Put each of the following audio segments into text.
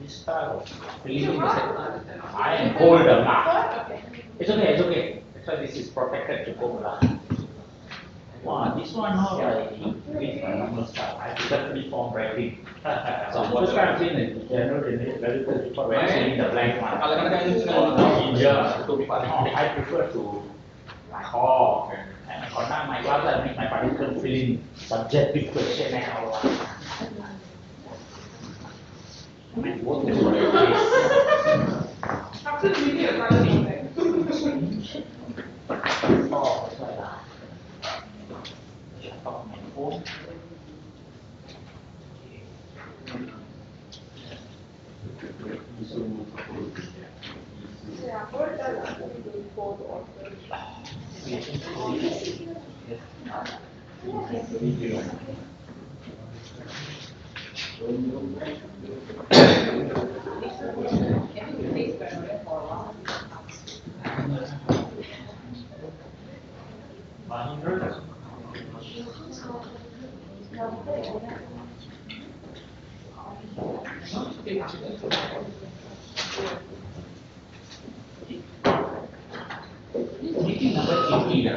this style of relieving the set. I am cold lah. It's okay, it's okay. That's why this is protected to go lah. Wow, this one now with my normal style. I certainly form writing. So first time I've seen it, general very good when I'm seeing the blank one. Yeah, I prefer to call. And now my class I make my participants fill in subjective question and all that. What is what it is? After the video, I'm Oh, that's right. Shut off my phone. Yeah, what does actually do for the author? Meeting number 18.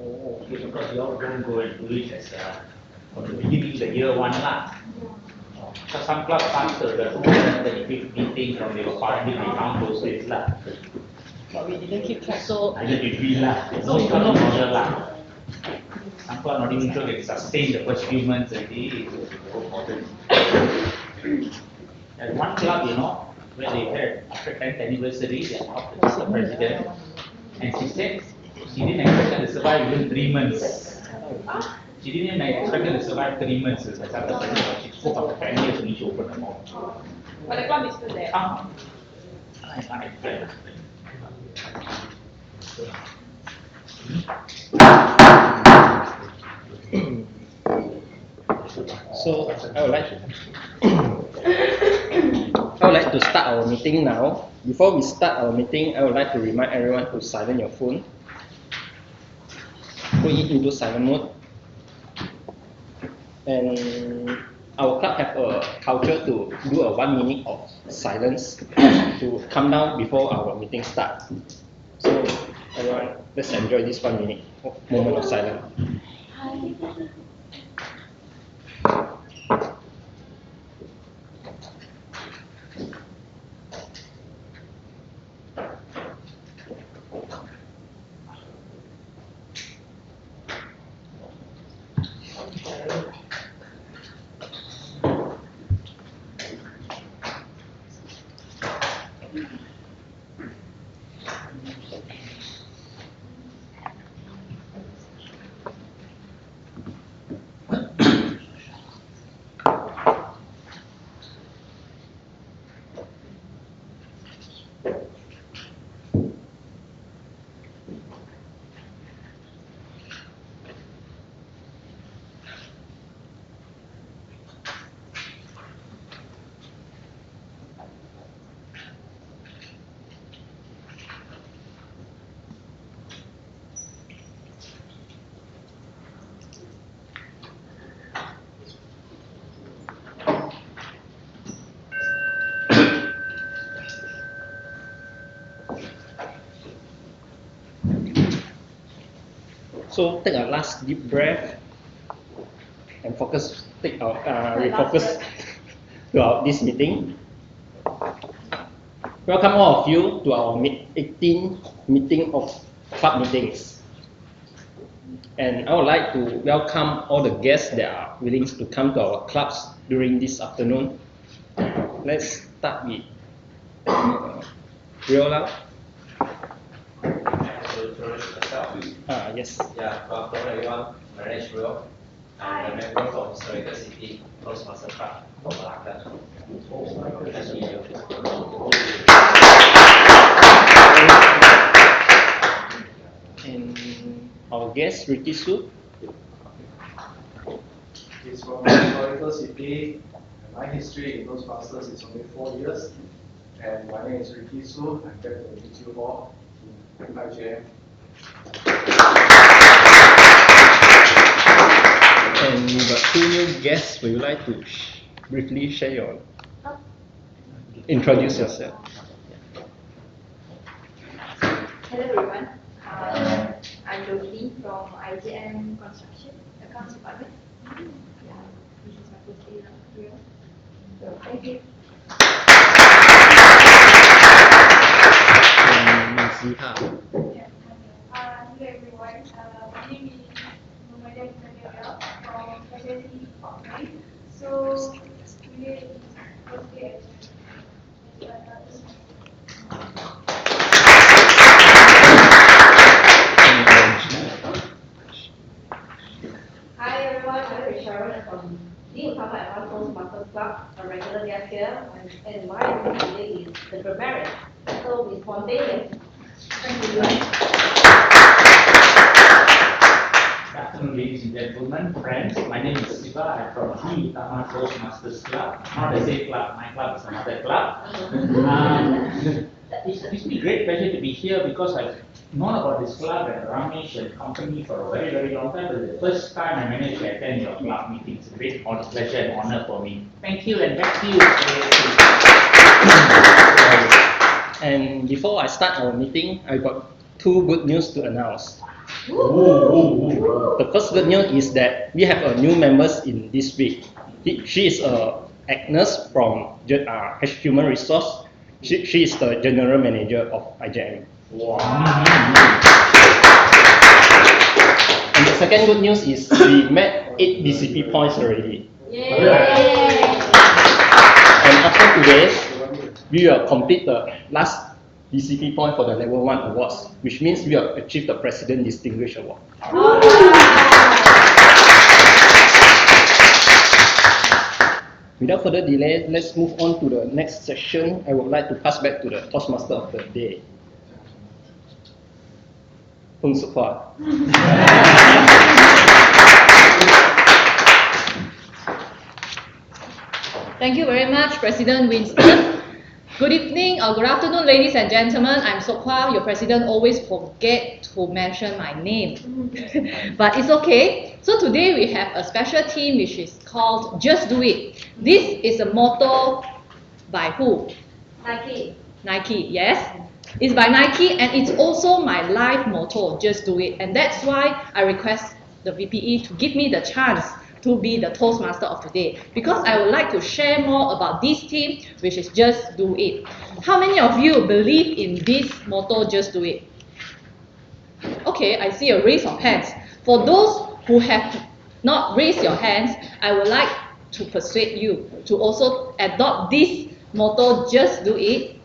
Oh, okay, because you all don't go and do it as from the beginning of the year one lah. So some clubs after the 235th meeting from the party they count those days lah. But we didn't keep track, so I just agree lah. No club model lah. Some club not even sure they sustain the first few months and they go modern. There's one club, you know, where they had after 10th anniversary, they announced the president, and she said she didn't expect her to survive even 3 months. She didn't even expect her to survive 3 months as the president, but she spoke after 10 years when she opened her mouth. But the club is still there. I can't explain. So I would like to start our meeting now. Before we start our meeting, I would like to remind everyone to silence your phone. Put it into silent mode. And our club have a culture to do a 1 minute of silence to calm down before our meeting starts. So everyone, let's enjoy this 1 minute moment of silence. So take a last deep breath and focus. Refocus to this meeting. Welcome all of you to our 18th meeting of club meetings. And I would like to welcome all the guests that are willing to come to our clubs during this afternoon. Let's start with Riola. Yes. Yeah, welcome everyone. My name is Rio. I'm a member from Historical City Toastmaster Club from Malacca. Nice to meet you. And our guest, Ricky Su. He's from Historical City. My history in Toastmasters is only 4 years. And my name is Ricky Su. I'm glad to meet you all in IJM. And we got 2 new guests. Would you like to briefly share your, introduce yourself. Hello everyone, I'm Josie from IJM Construction Accounts Department. Yeah, this is my first day here. So thank you. Yeah. Hello everyone. My name is Muhammadan Nadia from SSC Department. So today is first day Hi everyone, I'm Sharon from the Utama Advanced Toastmasters Club, a regular guest here, and my duty today is the grammarian. So be spontaneous. Thank you. Good afternoon, ladies and gentlemen, friends. My name is Siva. I'm from the Utama Toastmasters Club. Not the same club, my club is another club. It gives me great pleasure to be here because I've known about this club and Ramesh and company for a very, very long time. But the first time I managed to attend your club meeting, it's a great pleasure and honor for me. Thank you, and back to you. And before I start our meeting, I got two good news to announce. The first good news is that we have a new members in this week. She is Agnes from Human Resource. She is the general manager of IJM. Wow. And the second good news is we met 8 BCP points already. Yay! And after today, we will complete the last BCP point for the level 1 awards, which means we have achieved the President Distinguished Award. Without further delay, let's move on to the next session. I would like to pass back to the Toastmaster of the day, Peng Suk-Hwa. Thank you very much, President Winston. Good evening or good afternoon, ladies and gentlemen. I'm Suk-Hwa. Your president always forget to mention my name, but it's okay. So today we have a special theme which is called Just Do It. This is a motto by who? Nike. Nike, yes. It's by Nike and it's also my life motto, Just Do It. And that's why I request the VPE to give me the chance to be the Toastmaster of today, because I would like to share more about this theme, which is Just Do It. How many of you believe in this motto, Just Do It? Okay, I see a raise of hands. For those who have not raised your hands, I would like to persuade you to also adopt this motto, Just Do It,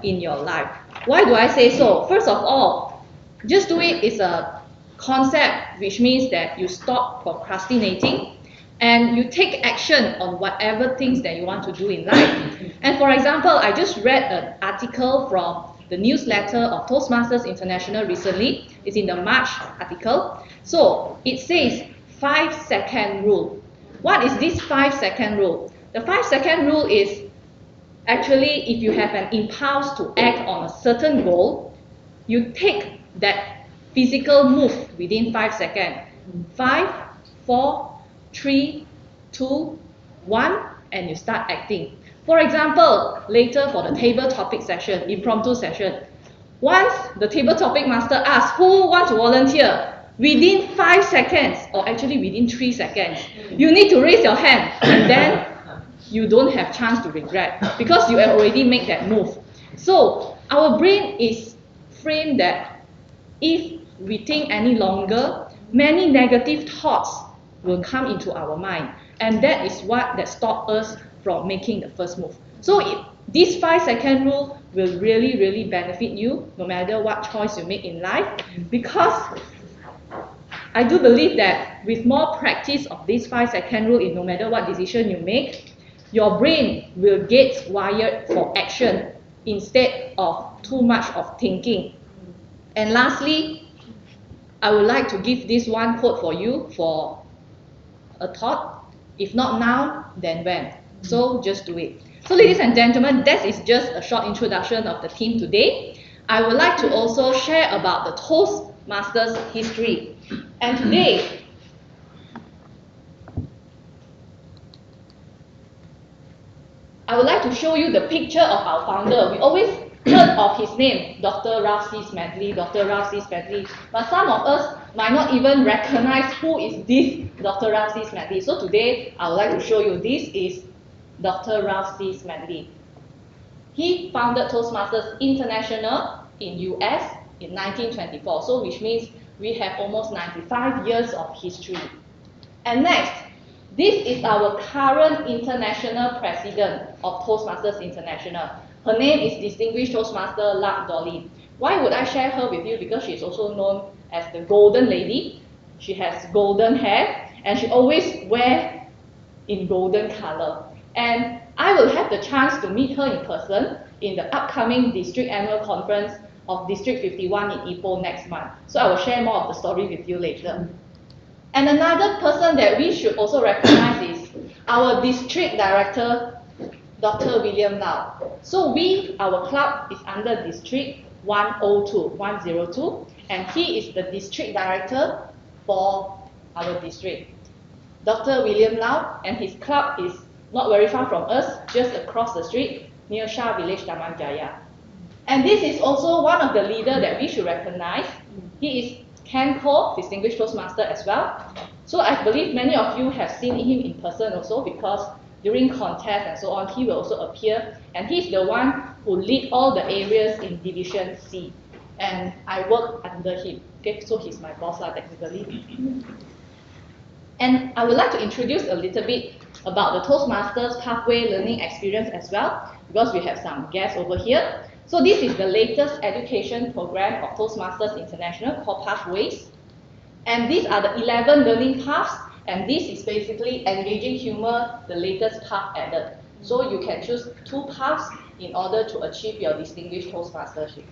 in your life. Why do I say so? First of all, Just Do It is a concept which means that you stop procrastinating and you take action on whatever things that you want to do in life. And for example, I just read an article from the newsletter of Toastmasters International recently. It's in the March article. So it says 5-second rule. What is this 5-second rule? The 5-second rule is actually if you have an impulse to act on a certain goal, you take that physical move within 5 seconds. 5, 4, 3, 2, 1, and you start acting. For example, later for the table topic session, impromptu session, once the table topic master asks who wants to volunteer, within 5 seconds, or actually within 3 seconds, you need to raise your hand, and then you don't have chance to regret, because you have already made that move. So our brain is framed that if we think any longer, many negative thoughts will come into our mind, and that is what stops us from making the first move. So this 5-second rule will really, really benefit you no matter what choice you make in life, because I do believe that with more practice of this 5-second rule in no matter what decision you make, your brain will get wired for action instead of too much of thinking. And lastly, I would like to give this one quote for you for a thought. If not now, then when? So just do it. So ladies and gentlemen, that is just a short introduction of the theme today. I would like to also share about the Toastmasters history. And today, I would like to show you the picture of our founder. We always heard of his name, Dr. Ralph C. Smedley, Dr. Ralph C. Smedley, but some of us might not even recognize who is this Dr. Ralph C. Smedley. So today, I would like to show you this is Dr. Ralph C. Smedley. He founded Toastmasters International in US in 1924, so which means we have almost 95 years of history. And next, this is our current international president of Toastmasters International. Her name is Distinguished Toastmaster Lark Dolly. Why would I share her with you? Because she is also known as the Golden Lady. She has golden hair and she always wears in golden color. And I will have the chance to meet her in person in the upcoming District Annual Conference of District 51 in Ipoh next month. So I will share more of the story with you later. And another person that we should also recognize is our District Director, Dr. William Lau. So our club is under District 102, and he is the District Director for our district. Dr. William Lau and his club is not very far from us, just across the street, near Shah Village, Taman Jaya. And this is also one of the leaders that we should recognize. He is Ken Ko, Distinguished Toastmaster as well. So I believe many of you have seen him in person also, because during contests and so on, he will also appear. And he's the one who lead all the areas in Division C. And I work under him. Okay, so he's my boss technically. And I would like to introduce a little bit about the Toastmasters Pathway Learning Experience as well, because we have some guests over here. So this is the latest education program of Toastmasters International called Pathways. And these are the 11 learning paths, and this is basically engaging humor, the latest path added. So you can choose 2 paths in order to achieve your distinguished Toastmastership.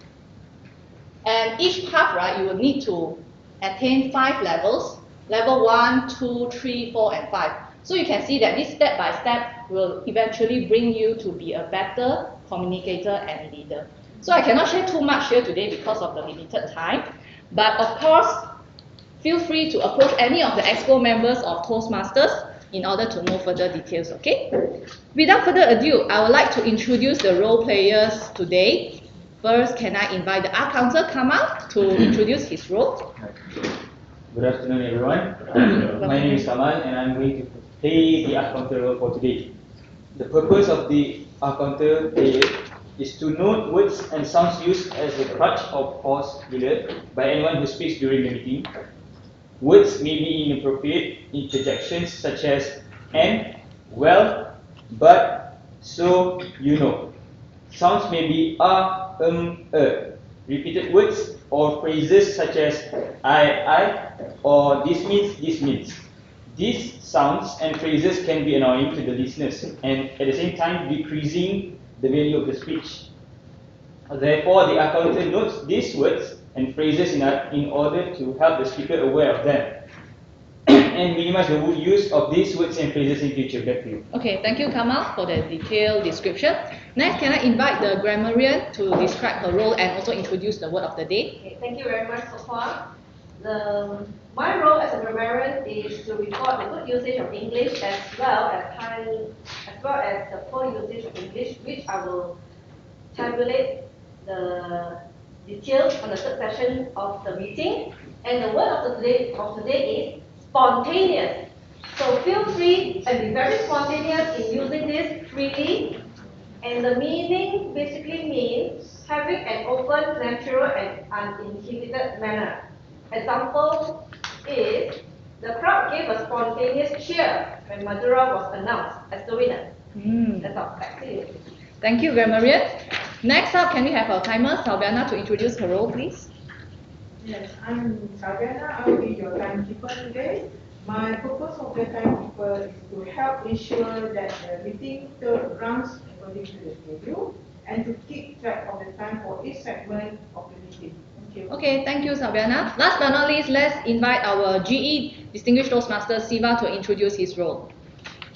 And each path, right, you will need to attain 5 levels, level 1, 2, 3, 4, and 5. So you can see that this step by step will eventually bring you to be a better communicator and leader. So I cannot share too much here today because of the limited time. But of course, feel free to approach any of the Expo members of Toastmasters in order to know further details, okay? Without further ado, I would like to introduce the role players today. First, can I invite the Art Council Kamal to introduce his role? Good afternoon, everyone. My name is Kamal, and I'm going to play the Art Counter role for today. The purpose of the Art Counter player is to note words and sounds used as a crutch or pause filler by anyone who speaks during the meeting. Words may be inappropriate interjections such as and, well, but, so, you know. Sounds may be repeated words or phrases such as I, or this means. These sounds and phrases can be annoying to the listeners and at the same time decreasing the value of the speech. Therefore, the accountant notes these words and phrases in order to help the speaker aware of them and minimize the use of these words and phrases in future. Back to you. Okay, thank you, Kamal, for the detailed description. Next, can I invite the grammarian to describe her role and also introduce the word of the day? Okay, thank you very much so far. My role as a grammarian is to report the good usage of English as well as the poor usage of English, which I will tabulate the details on the third session of the meeting. And the word of the day is spontaneous. So feel free and be very spontaneous in using this freely. And the meaning basically means having an open, natural, and uninhibited manner. Example is, the crowd gave a spontaneous cheer when Madura was announced as the winner. That's all. Back to you. Thank you, grammarian. Next up, can we have our timer, Salviana, to introduce her role, please? Yes, I'm Salviana. I will be your timekeeper today. My purpose of the timekeeper is to help ensure that the meeting runs according to the schedule and to keep track of the time for each segment of the meeting. Thank you. Okay, thank you, Salviana. Last but not least, let's invite our GE Distinguished Toastmaster Siva to introduce his role.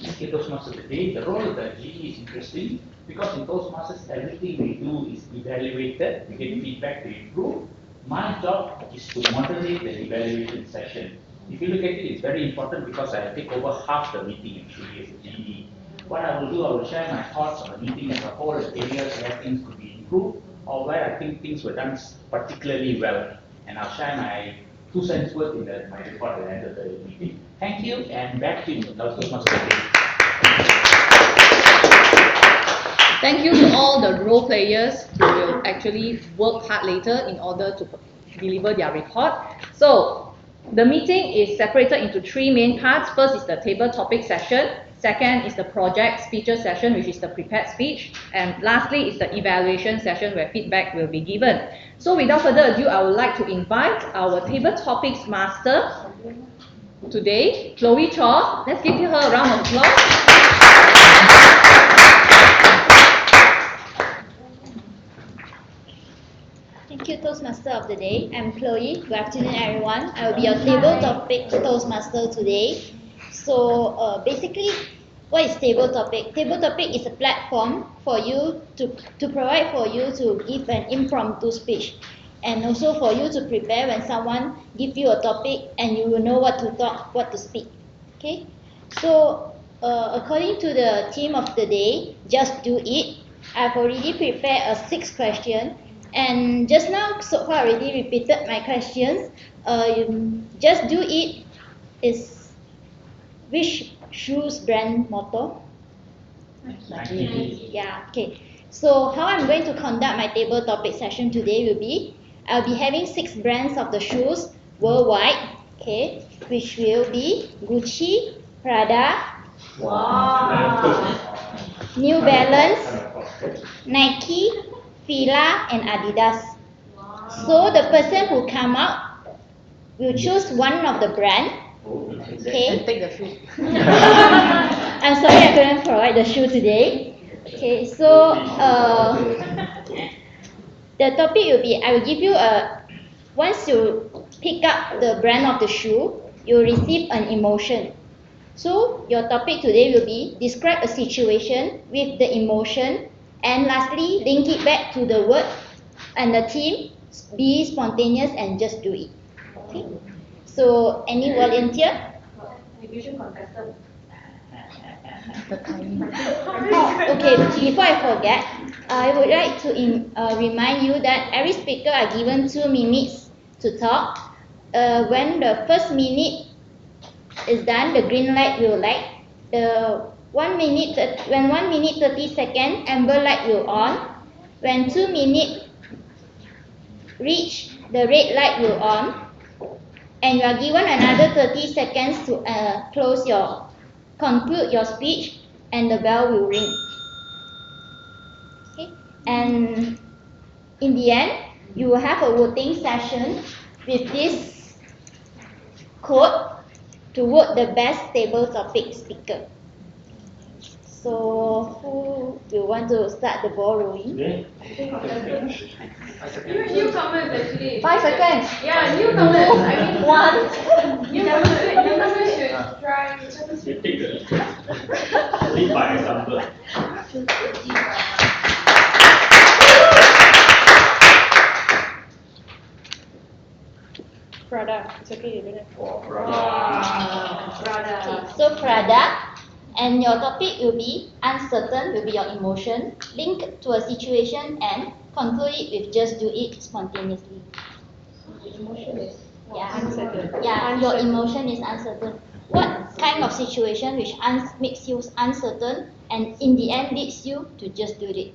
Thank you, Toastmaster. Today, the role of the GE is interesting because in Toastmasters, everything we do is evaluated. We get feedback to improve. My job is to moderate the evaluation session. If you look at it, it's very important because I take over half the meeting actually as a GE. what I will do, I will share my thoughts on the meeting as a whole, the areas where things could be improved, or where I think things were done particularly well. And I'll share my 2 cents worth in my report at the end of the meeting. Thank you, and back to you, Toastmaster. Thank you to all the role players who will actually work hard later in order to deliver their report. So, the meeting is separated into 3 main parts. First is the table topic session. Second is the project speeches session, which is the prepared speech. And lastly is the evaluation session where feedback will be given. So without further ado, I would like to invite our table topics master today, Chloe Chaw. Let's give her a round of applause. Thank you, Toastmaster of the Day. I'm Chloe. Good afternoon, everyone. I will be your table topic Toastmaster today. So basically, what is table topic? Table topic is a platform for you to provide for you to give an impromptu speech, and also for you to prepare when someone give you a topic and you will know what to talk, what to speak. Okay. So according to the theme of the day, just do it. I've already prepared a 6 question. And just now, so far I already repeated my questions. Just do it is which shoes brand motto? Nike. Yeah, okay. So how I'm going to conduct my table topic session today will be, I'll be having 6 brands of the shoes worldwide, okay, which will be Gucci, Prada, New Balance, Nike, Fila, and Adidas. So the person who come out will choose one of the brand. Okay. And take the shoe. I'm sorry I couldn't provide the shoe today. Okay, so the topic will be, I will give you once you pick up the brand of the shoe, you will receive an emotion. So your topic today will be, describe a situation with the emotion, and lastly, link it back to the word and the theme, be spontaneous and just do it. Okay. So any volunteer? Division contestant. Okay, before I forget, I would like to remind you that every speaker are given 2 minutes to talk. When the first minute is done, the green light will light. When 1 minute 30 seconds, amber light will on. When 2 minutes reach, the red light will on. And you are given another 30 seconds to conclude your speech, and the bell will ring. Okay? And in the end, you will have a voting session with this code to vote the best table topic speaker. So who will want to start the ball rolling? Newcomers actually. 5 seconds. Yeah, newcomers. I mean, 1. newcomers should try. You take the lead by example. Prada. It's okay, you don't have. Okay, so Prada, and your topic will be uncertain, will be your emotion, link to a situation, and conclude it with just do it spontaneously. Emotion is uncertain. Yeah, your emotion is uncertain. What kind of situation which makes you uncertain and in the end leads you to just do it?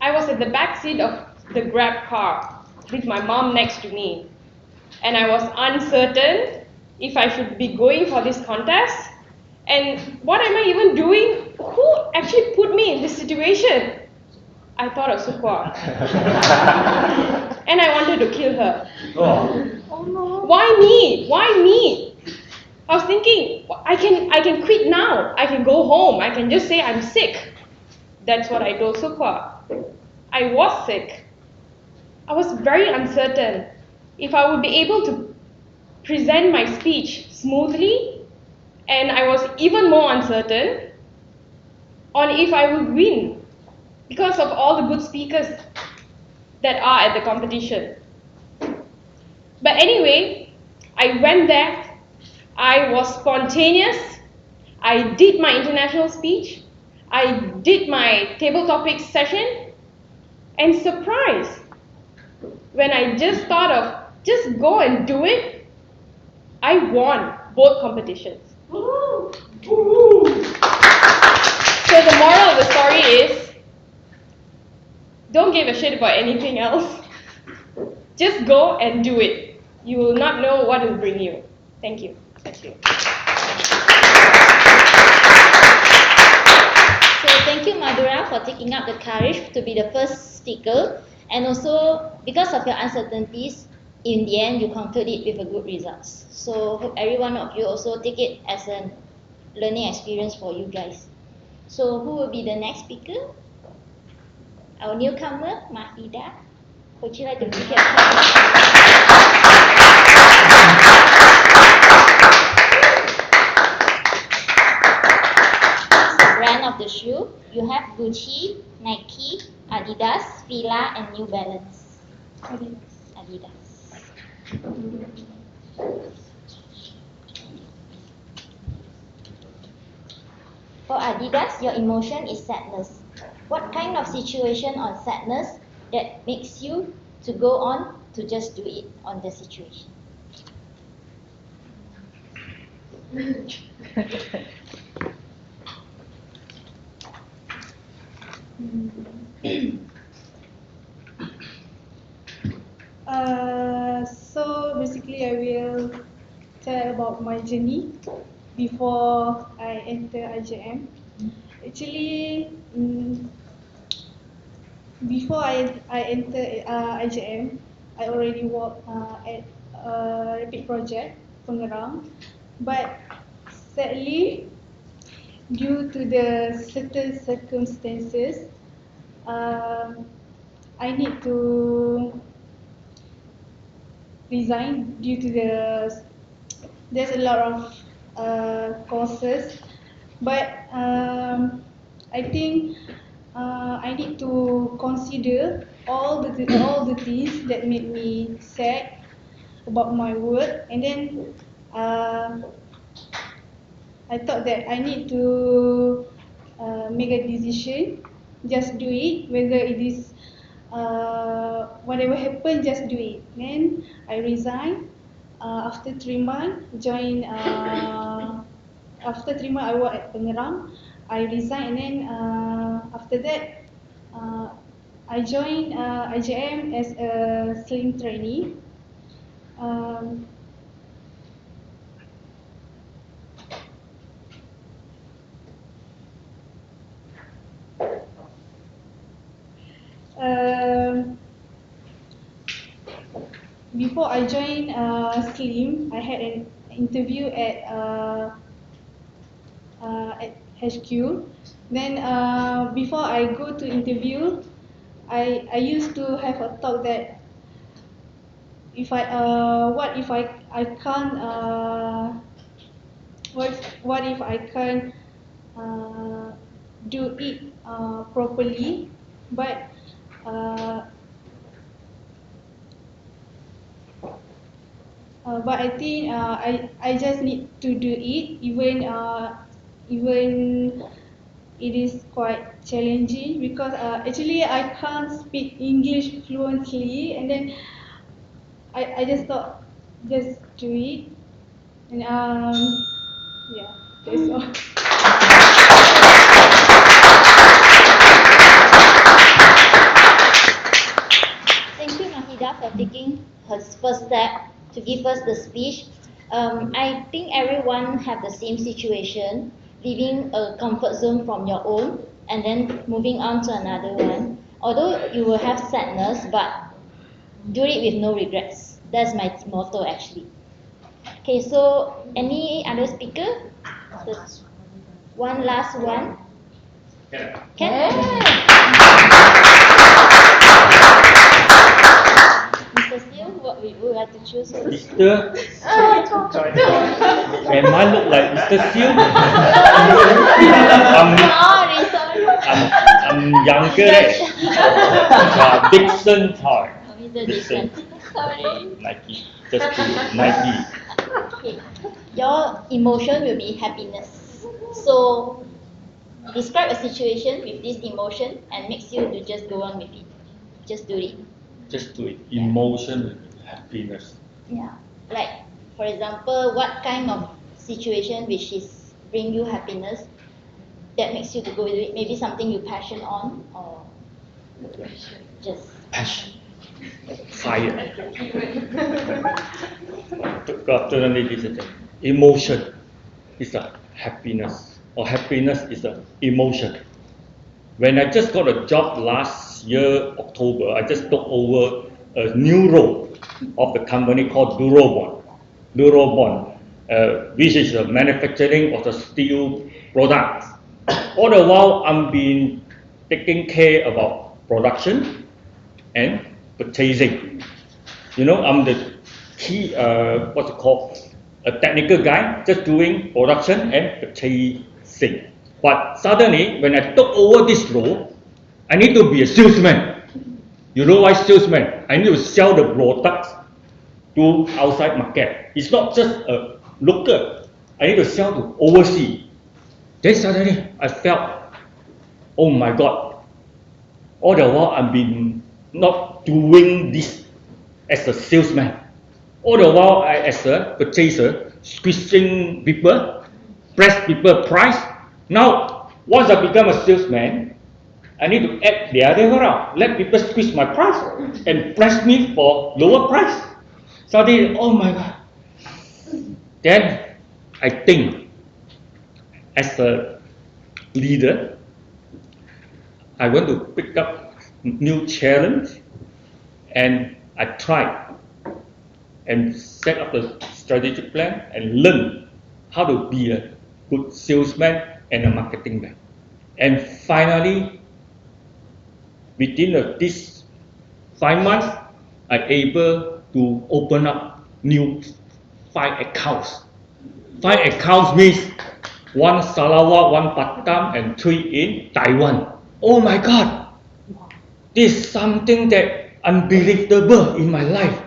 I was at the back seat of the Grab car with my mom next to me, and I was uncertain if I should be going for this contest, and what am I even doing? Who actually put me in this situation? I thought of Sukwa, and I wanted to kill her. Oh no! Why me? Why me? I was thinking, I can quit now. I can go home. I can just say I'm sick. That's what I told Sukwa. I was sick. I was very uncertain if I would be able to present my speech smoothly, and I was even more uncertain on if I would win because of all the good speakers that are at the competition. But anyway, I went there, I was spontaneous, I did my international speech, I did my table topics session, and surprise, when I just thought of just go and do it, I won both competitions. So the moral of the story is, don't give a shit about anything else. Just go and do it. You will not know what it will bring you. Thank you. Thank you. So thank you, Madura, for taking up the courage to be the first speaker, and also because of your uncertainties, in the end you conquered it with a good results. So hope every one of you also take it as a learning experience for you guys. So who will be the next speaker? Our newcomer, Mahida. Would you like to give your brand of the shoe? You have Gucci, Nike, Adidas, Fila, and New Balance. Adidas. For Adidas, your emotion is sadness. What kind of situation or sadness that makes you to go on to just do it on the situation? So basically I will tell about my journey before I enter IJM. Actually, before I enter IJM, I already worked at Rapid Project, Pengerang. But sadly, due to the certain circumstances, I need to resign due to there's a lot of courses, but I think I need to consider all the things that made me sad about my work, and then I thought that I need to make a decision, just do it, whether it is whatever happens, just do it. Then I resigned. After 3 months, after 3 months I work at Pengerang. I resigned, and then after that I joined IJM as a slim trainee. Before I joined Slim, I had an interview at HQ. Then before I go to interview, I used to have a thought that if what if I can't what if I can't do it properly, but I think I just need to do it, even it is quite challenging, because actually I can't speak English fluently, and then I just thought just do it, and yeah, that's all. Thank you, Mahida, for taking her first step to give us the speech. I think everyone have the same situation, leaving a comfort zone from your own and then moving on to another one. Although you will have sadness, but do it with no regrets. That's my motto, actually. Okay, so any other speaker? One last one. Can? Mr. Steele, what we would like to choose? Mr. Sorry. Am I look like Mr. Seal? I'm younger. Dixon Toy. Dixon. Nike. Just do Nike. Okay. Your emotion will be happiness. So describe a situation with this emotion and makes you to just go on with it. Just do it. Just do it. Emotion, happiness. Yeah. Like for example, what kind of situation which is bring you happiness that makes you to go with it? Maybe something you passion on or just Passion. Fire. Good afternoon, ladies and gentlemen. Emotion is a happiness, or happiness is a emotion. When I just got a job last year, October, I just took over a new role of the company called Durobon, which is the manufacturing of the steel products. All the while, I'm been taking care about production and purchasing. You know, I'm the key, what's it called, a technical guy, just doing production and purchasing. But suddenly, when I took over this role, I need to be a salesman. You know why salesman? I need to sell the products to outside market. It's not just a local. I need to sell to overseas. Then suddenly, I felt, oh my God, all the while I've been not doing this as a salesman. All the while I, as a purchaser, squeezing people, press people price. Now, once I become a salesman, I need to act the other way around. Let people squeeze my price and press me for lower price. Suddenly, oh my God. Then I think, as a leader, I want to pick up new challenge, and I tried and set up a strategic plan and learn how to be a good salesman and a marketing man. And finally, within this 5 months, I able to open up new 5 accounts. 5 accounts means 1 Sarawak, 1 Batam, and 3 in Taiwan. Oh my God! This is something that unbelievable in my life.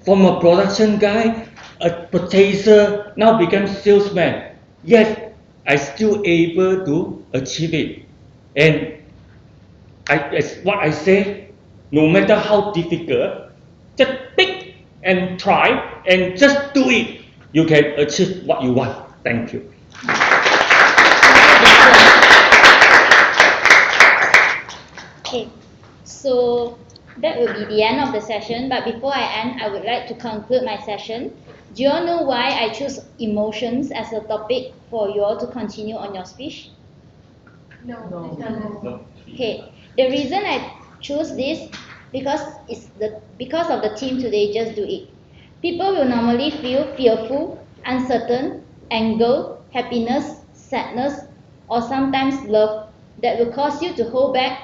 From a production guy, a purchaser, now become salesman. Yet I still able to achieve it. And as what I say, no matter how difficult, just pick and try and just do it. You can achieve what you want. Thank you. okay. So that will be the end of the session. But before I end, I would like to conclude my session. Do you all know why I choose emotions as a topic for you all to continue on your speech? No. Okay. The reason I choose this because because of the theme today. Just do it. People will normally feel fearful, uncertain, anger, happiness, sadness, or sometimes love that will cause you to hold back,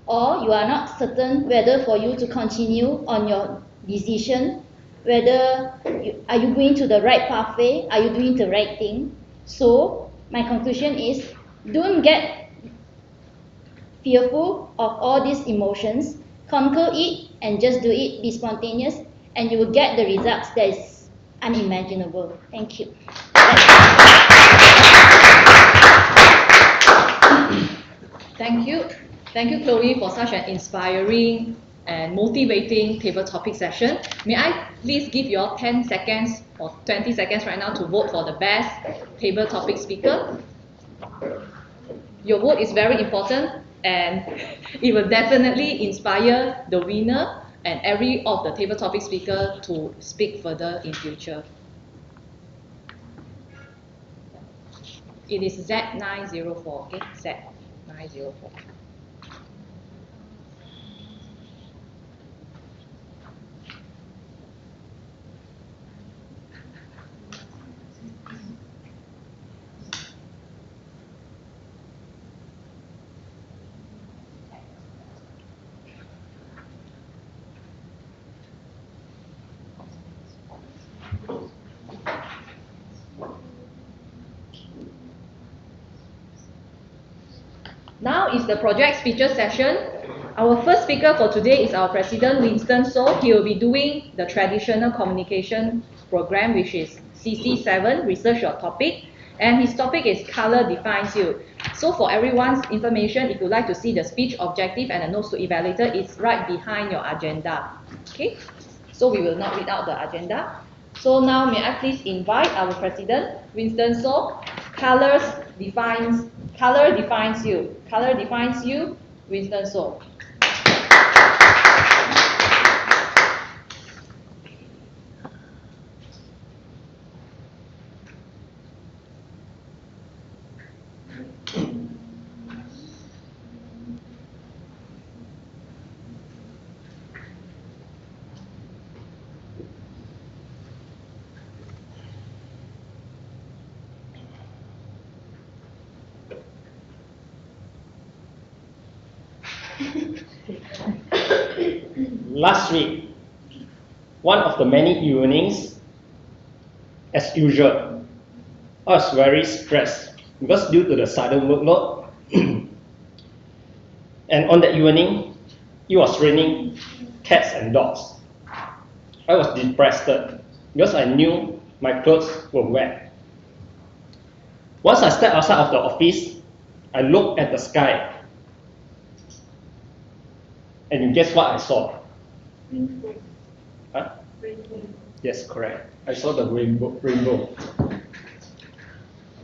or you are not certain whether for you to continue on your decision, whether are you going to the right pathway, are you doing the right thing. So my conclusion is, don't get fearful of all these emotions, conquer it and just do it, be spontaneous, and you will get the results that is unimaginable. Thank you. Thank you. Thank you, Chloe, for such an inspiring and motivating table topic session. May I please give you all 10 seconds or 20 seconds right now to vote for the best table topic speaker? Your vote is very important, and it will definitely inspire the winner and every of the table topic speaker to speak further in future. It is Z904, okay? Z904. Now is the project speecher session. Our first speaker for today is our President, Winston So. He will be doing the traditional communication program, which is CC7, Research Your Topic. And his topic is Color Defines You. So for everyone's information, if you'd like to see the speech objective and the notes to evaluator, it's right behind your agenda. Okay? So we will not read out the agenda. So now may I please invite our President, Winston So. Color defines you. Color defines you, Winston So. Last week, one of the many evenings, as usual, I was very stressed because due to the sudden workload, and on that evening, it was raining cats and dogs. I was depressed because I knew my clothes were wet. Once I stepped outside of the office, I looked at the sky, and you guess what I saw? Rainbow. Huh? Rainbow. Yes, correct. I saw the rainbow.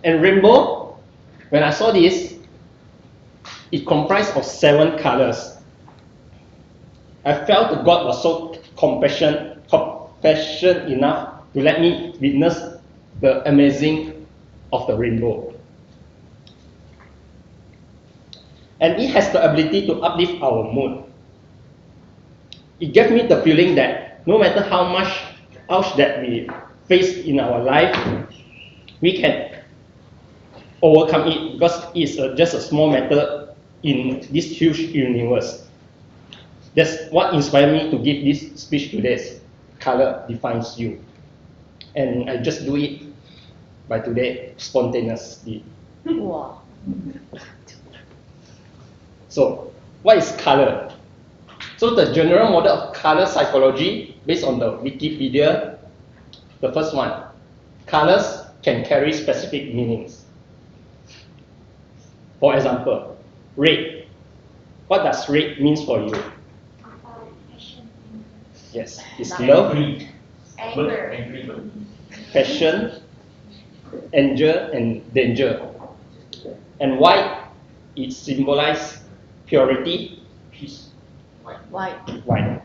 And rainbow, when I saw this, it comprised of 7 colors. I felt that God was so compassionate enough to let me witness the amazing of the rainbow. And it has the ability to uplift our mood. It gave me the feeling that no matter how much ouch that we face in our life, we can overcome it because it's just a small matter in this huge universe. That's what inspired me to give this speech today. Color defines you. And I just do it by today spontaneously. Wow. So, what is color? So the general model of color psychology, based on the Wikipedia, the first one, colors can carry specific meanings. For example, red. What does red means for you? Yes, it's love, Anger. passion, anger, and danger. And white, it symbolizes purity, peace. White. White.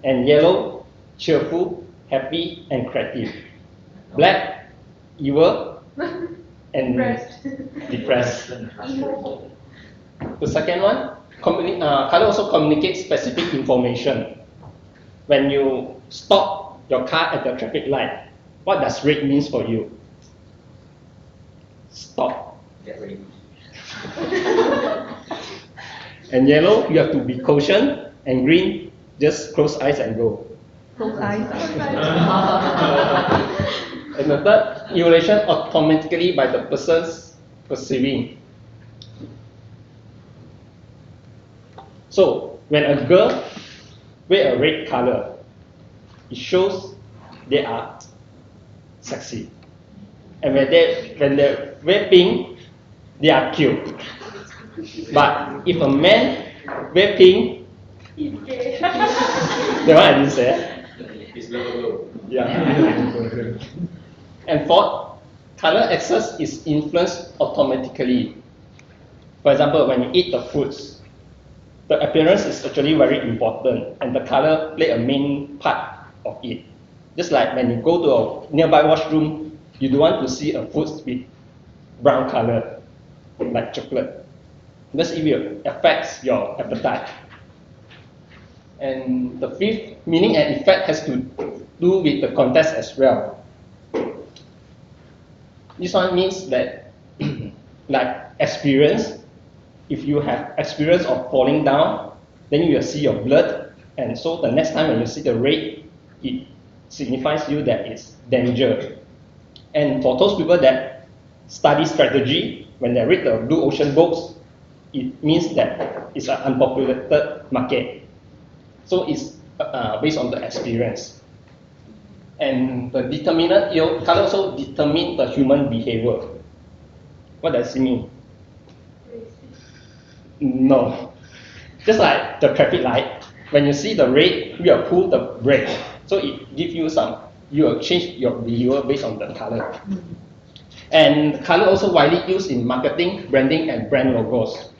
And yellow, cheerful, happy, and creative. Black, evil, and depressed. The second one, color also communicates specific information. When you stop your car at the traffic light, what does red means for you? Stop. Get ready. And yellow, you have to be caution. And green, just close eyes and go. Close eyes. And the third, evaluation automatically by the person's perceiving. So, when a girl wear a red color, it shows they are sexy. And when they wear pink, they are cute. But if a man wear pink, the one I didn't say. It's lovable. Yeah. And fourth, color access is influenced automatically. For example, when you eat the foods, the appearance is actually very important, and the color play a main part of it. Just like when you go to a nearby washroom, you don't want to see a food with brown color, like chocolate. Because it will affect your appetite. And the fifth, meaning and effect has to do with the context as well. This one means that, like experience, if you have experience of falling down, then you will see your blood, and so the next time when you see the red, it signifies you that it's danger. And for those people that study strategy, when they read the blue ocean books, it means that it's an unpopulated market. So it's based on the experience. And the determinant, color also determine the human behavior. What does it mean? No. Just like the traffic light, when you see the red, you will pull the brake. So it gives you you will change your behavior based on the color. And color also widely used in marketing, branding, and brand logos.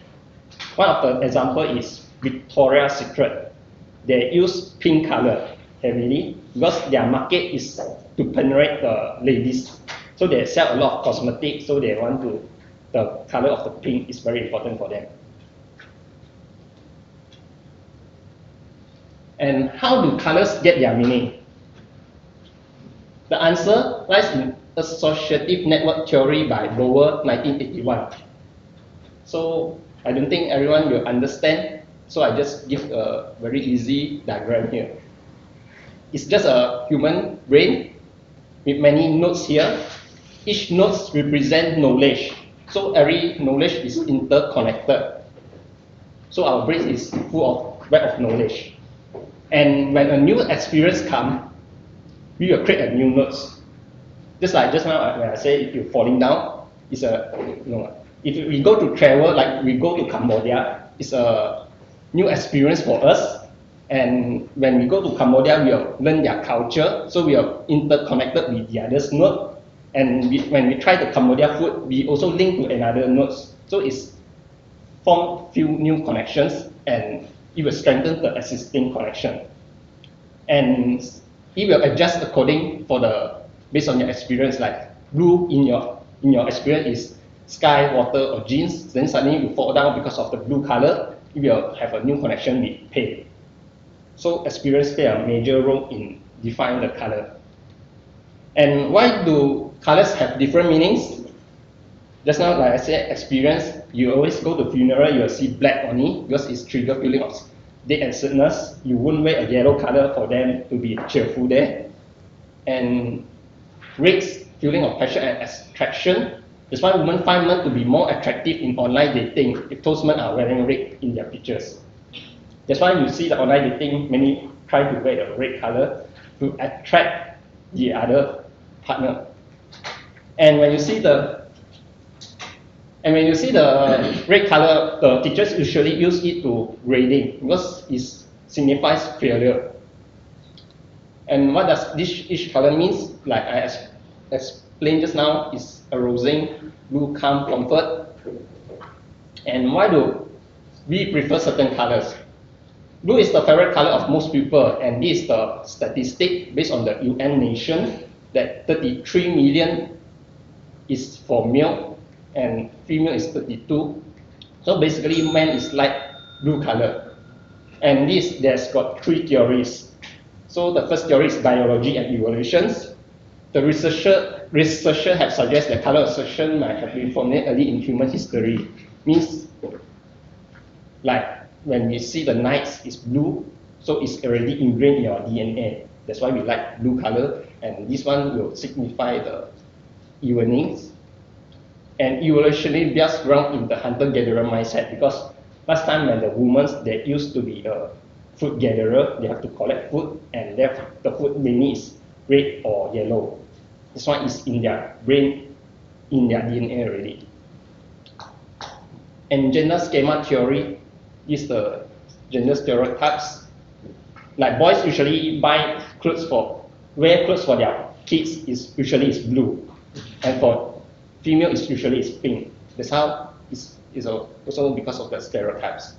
One of the example is Victoria's Secret. They use pink color heavily because their market is to penetrate the ladies. So they sell a lot of cosmetics, so they want to, the color of the pink is very important for them. And how do colors get their meaning? The answer lies in associative network theory by Bower, 1981. So I don't think everyone will understand, so I just give a very easy diagram here. It's just a human brain with many nodes here. Each node represents knowledge. So every knowledge is interconnected. So our brain is full of web of knowledge. And when a new experience comes, we will create a new nodes. Just like just now when I say if you're falling down, it's a, if we go to travel, like we go to Cambodia, it's a new experience for us. And when we go to Cambodia, we will learn their culture, so we are interconnected with the others node. And when we try the Cambodia food, we also link to another nodes. So it's form few new connections, and it will strengthen the existing connection. And it will adjust according for the based on your experience. Like blue in your experience is sky, water, or jeans. Then suddenly you fall down because of the blue color. You will have a new connection with pain. So experience play a major role in defining the color. And why do colors have different meanings? Just now, like I said, experience, you always go to funeral, you will see black only because it's trigger feeling of death and sadness. You wouldn't wear a yellow color for them to be cheerful there. And reds, feeling of passion and attraction. That's why women find men to be more attractive in online dating if those men are wearing red in their pictures. That's why you see the online dating, many try to wear the red color to attract the other partner. And when you see the red color, the teachers usually use it to grading because it signifies failure. And what does each color means? Like I explained just now, is arousing, blue, calm, comfort. And why do we prefer certain colors? Blue is the favorite color of most people, and this is the statistic based on the UN nation that 33 million is for male and female is 32. So basically man is light blue color. And there's got three theories. So the first theory is biology and evolutions. The researcher have suggested that color association might have been formed early in human history. Means like when we see the night is blue, so it's already ingrained in your DNA. That's why we like blue color, and this one will signify the evenings. And evolutionary based ground in the hunter-gatherer mindset, because last time when the women, they used to be a fruit gatherer, they have to collect food, and the food mainly is red or yellow. This one is in their brain, in their DNA already. And gender schema theory is the gender stereotypes. Like boys usually wear clothes for their kids is usually blue, and for female is usually pink. That's how it's also because of the stereotypes.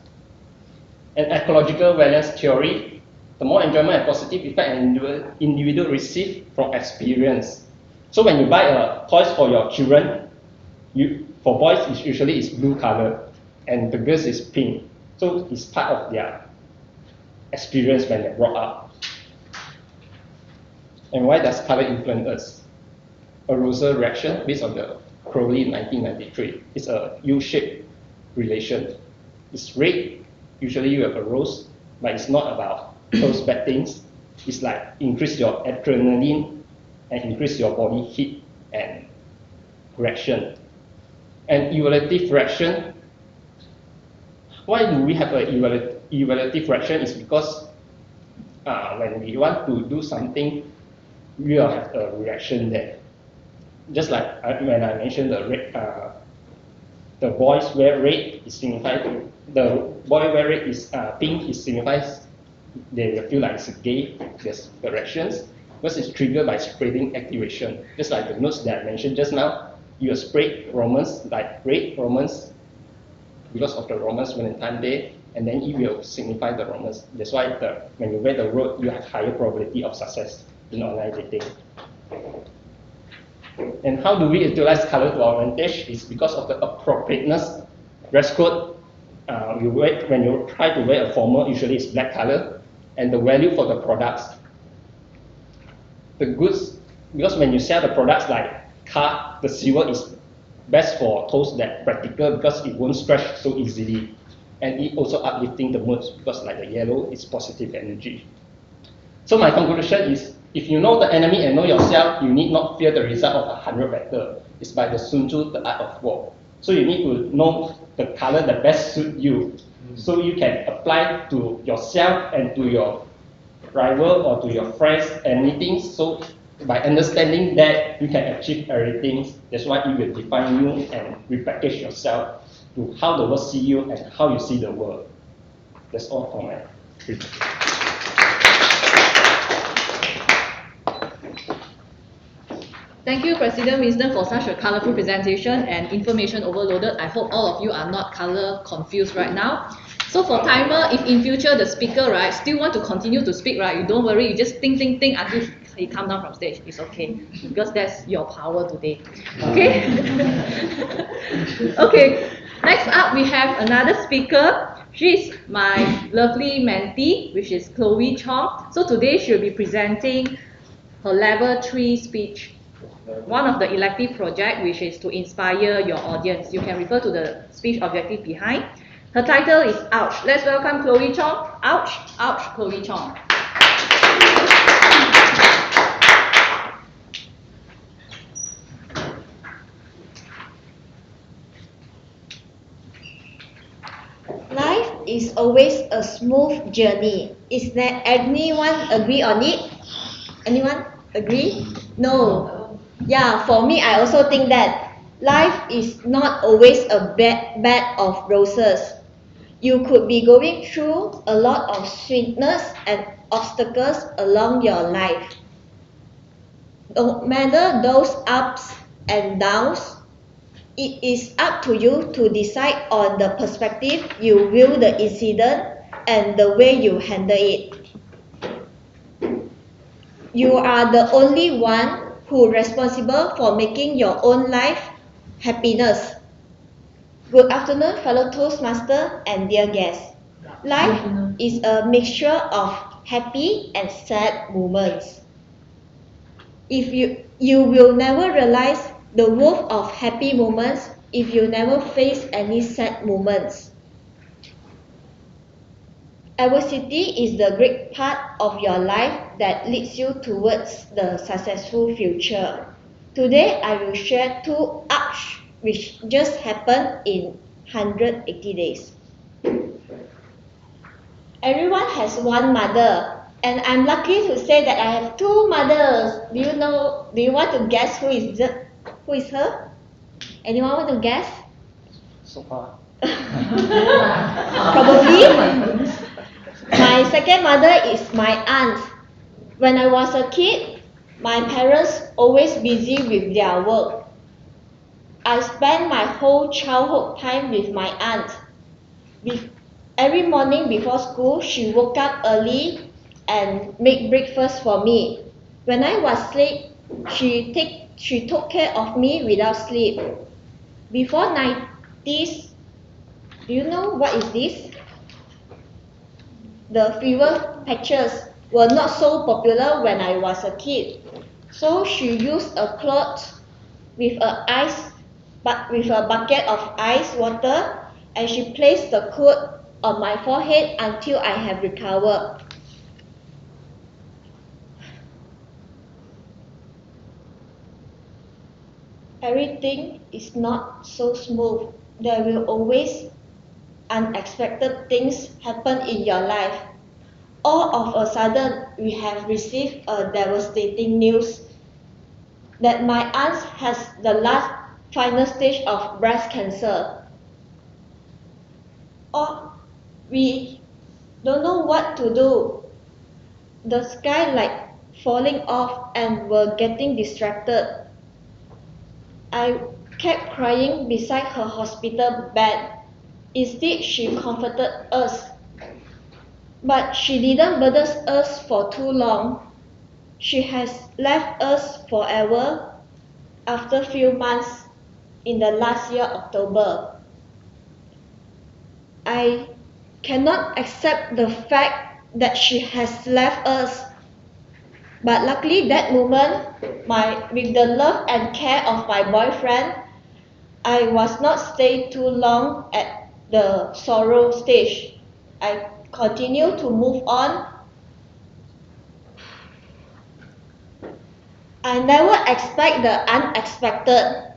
And ecological valence theory, the more enjoyment and positive effect an individual receive from experience. So when you buy a toys for your children, for boys it's usually blue color, and the girls is pink. So it's part of their experience when they grow up. And why does color influence us? Arousal reaction based on the Crowley 1993. It's a U-shaped relation. It's red, usually you have aroused, but it's not about those bad things. It's like increase your adrenaline and increase your body heat and reaction. And evaluative reaction, Why do we have an evaluative fraction? Is because when we want to do something, we will have a reaction there. Just like when I mentioned the boys wear red is signified, the boy wear red is pink is signifies they will feel like it's gay. There's corrections because it's triggered by spreading activation. Just like the notes that I mentioned just now, you spread Romans like red Romans because of the Romans Valentine Day, and then it will signify the Romans. That's why when you wear the road, you have higher probability of success in online dating. And how do we utilize color to our advantage? Is because of the appropriateness. Dress code, when you try to wear a formal, usually it's black color, and the value for the products. The goods, because when you sell the products like car, the silver is best for those that practical because it won't stretch so easily, and it also uplifting the moods because like the yellow is positive energy. So my conclusion is, if you know the enemy and know yourself, you need not fear the result of 100 battle. It's by the Sun Tzu, the art of war. So you need to know the color that best suit you, so you can apply to yourself and to your rival or to your friends anything. So by understanding that, you can achieve everything. That's why it will define you and repackage yourself to how the world see you and how you see the world. That's all for my presentation. Thank you, President Winston, for such a colorful presentation and information overloaded. I hope all of you are not color confused right now. So for timer, if in future the speaker, right, still want to continue to speak, right, you don't worry, you just think until he come down from stage. It's okay, because that's your power today. Okay? Okay, next up we have another speaker. She's my lovely mentee, which is Chloe Chong. So today she'll be presenting her level 3 speech. One of the elective project, which is to inspire your audience. You can refer to the speech objective behind. Her title is Ouch. Let's welcome Chloe Chong. Ouch, ouch, Chloe Chong. Life is always a smooth journey. Is there anyone agree on it? Anyone agree? No. Yeah, for me, I also think that life is not always a bed of roses. You could be going through a lot of sweetness and obstacles along your life. No matter those ups and downs, it is up to you to decide on the perspective you view the incident and the way you handle it. You are the only one who is responsible for making your own life happiness. Good afternoon, fellow Toastmaster and dear guests. Life is a mixture of happy and sad moments. If you will never realize the worth of happy moments if you never face any sad moments. Adversity is the great part of your life that leads you towards the successful future. Today I will share 2 acts which just happened in 180 days. Everyone has one mother, and I'm lucky to say that I have 2 mothers. Do you want to guess who is her? Anyone want to guess? So far. Probably. My second mother is my aunt. When I was a kid, my parents always busy with their work. I spent my whole childhood time with my aunt. Every morning before school, she woke up early and make breakfast for me. When I was asleep, she took care of me without sleep. Before 90s, do you know what is this? The fever patches were not so popular when I was a kid. So she used a cloth with a bucket of ice water, and she placed the cloth on my forehead until I have recovered. Everything is not so smooth. There will always unexpected things happen in your life. All of a sudden, we have received a devastating news that my aunt has the last final stage of breast cancer. Oh, we don't know what to do. The sky like falling off and were getting distracted. I kept crying beside her hospital bed. Instead, she comforted us. But she didn't burden us for too long. She has left us forever after few months in the last year, October. I cannot accept the fact that she has left us. But luckily that moment, with the love and care of my boyfriend, I was not stay too long at the sorrow stage. I continue to move on. I never expect the unexpected.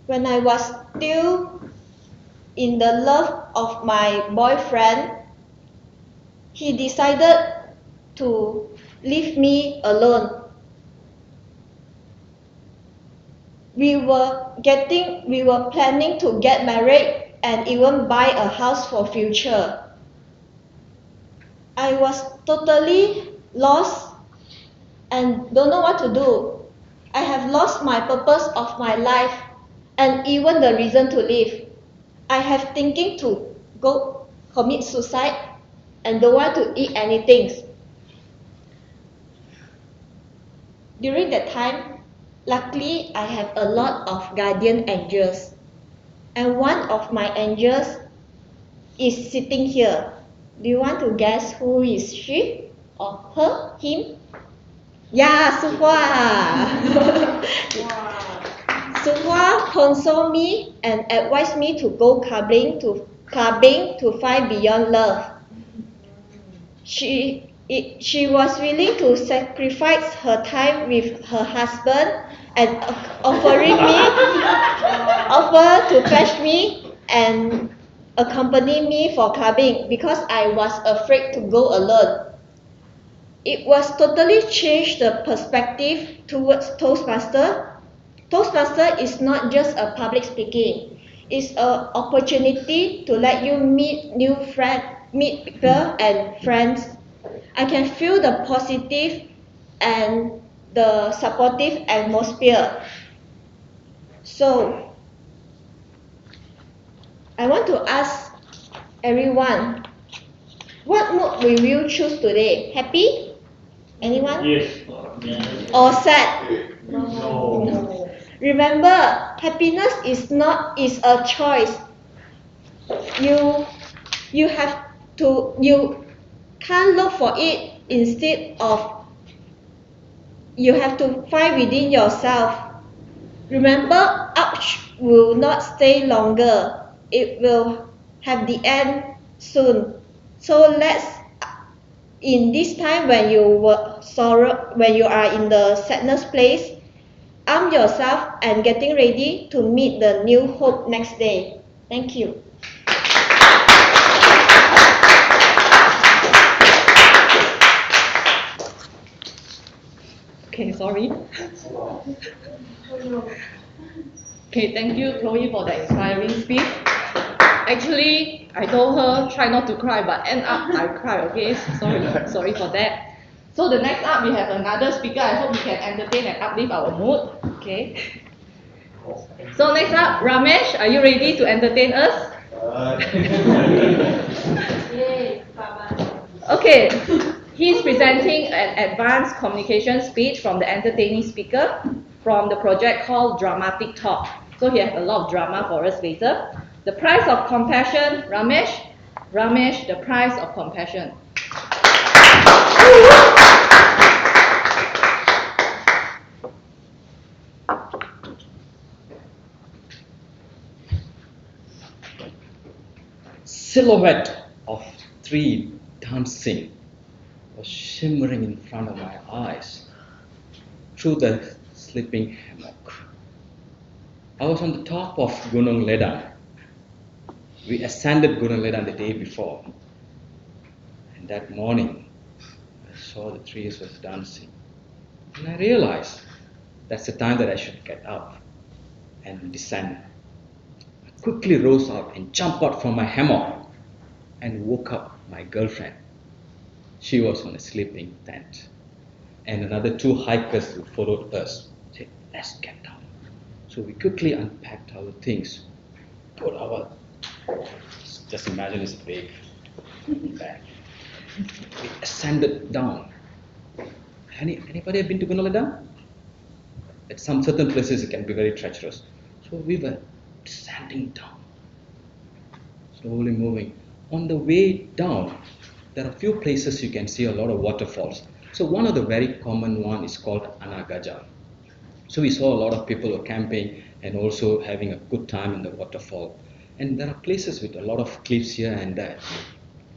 When I was still in the love of my boyfriend, he decided to leave me alone. We were planning to get married and even buy a house for future. I was totally lost and don't know what to do. I have lost my purpose of my life and even the reason to live. I have thinking to go commit suicide and don't want to eat anything. During that time, luckily I have a lot of guardian angels. And one of my angels is sitting here. Do you want to guess who is she or her, him? Yeah, Suhua. Suhua consoled me and advised me to go clubbing to find beyond love. She was willing to sacrifice her time with her husband and offer to fetch me and accompany me for clubbing because I was afraid to go alone. It was totally changed the perspective towards Toastmaster. Toastmaster is not just a public speaking. It's an opportunity to let you meet meet people and friends. I can feel the positive and the supportive atmosphere. So, I want to ask everyone, what mood will you choose today? Happy? Anyone? Yes. Or sad? No. Remember, happiness is a choice. You can't look for it, instead of you have to find within yourself. Remember, ouch will not stay longer. It will have the end soon. So in this time when you are in the sadness place, arm yourself and getting ready to meet the new hope next day. Thank you. Okay, sorry. Okay, thank you, Chloe, for the inspiring speech. Actually, I told her try not to cry, but end up I cry. Okay, sorry for that. So the next up we have another speaker. I hope he can entertain and uplift our mood. Okay. So next up, Ramesh, are you ready to entertain us? Yay, Baba. Okay, he's presenting an advanced communication speech from the entertaining speaker from the project called Dramatic Talk. So he has a lot of drama for us later. The price of compassion, Ramesh, the price of compassion. Silhouette of three dancing was shimmering in front of my eyes through the sleeping hammock. I was on the top of Gunung Ledang. We ascended Gunung Ledang the day before. And that morning, I saw the trees was dancing. And I realized that's the time that I should get up and descend. I quickly rose up and jumped out from my hammock and woke up my girlfriend. She was on a sleeping tent. And another 2 hikers who followed us said, let's get down. So we quickly unpacked our things, put our, just imagine it's a big bag. We ascended down. Anybody have been to Gunung Ledang? At some certain places it can be very treacherous. So we were descending down, slowly moving. On the way down, there are a few places you can see a lot of waterfalls. So one of the very common one is called Anagaja. So we saw a lot of people were camping and also having a good time in the waterfall. And there are places with a lot of cliffs here and there.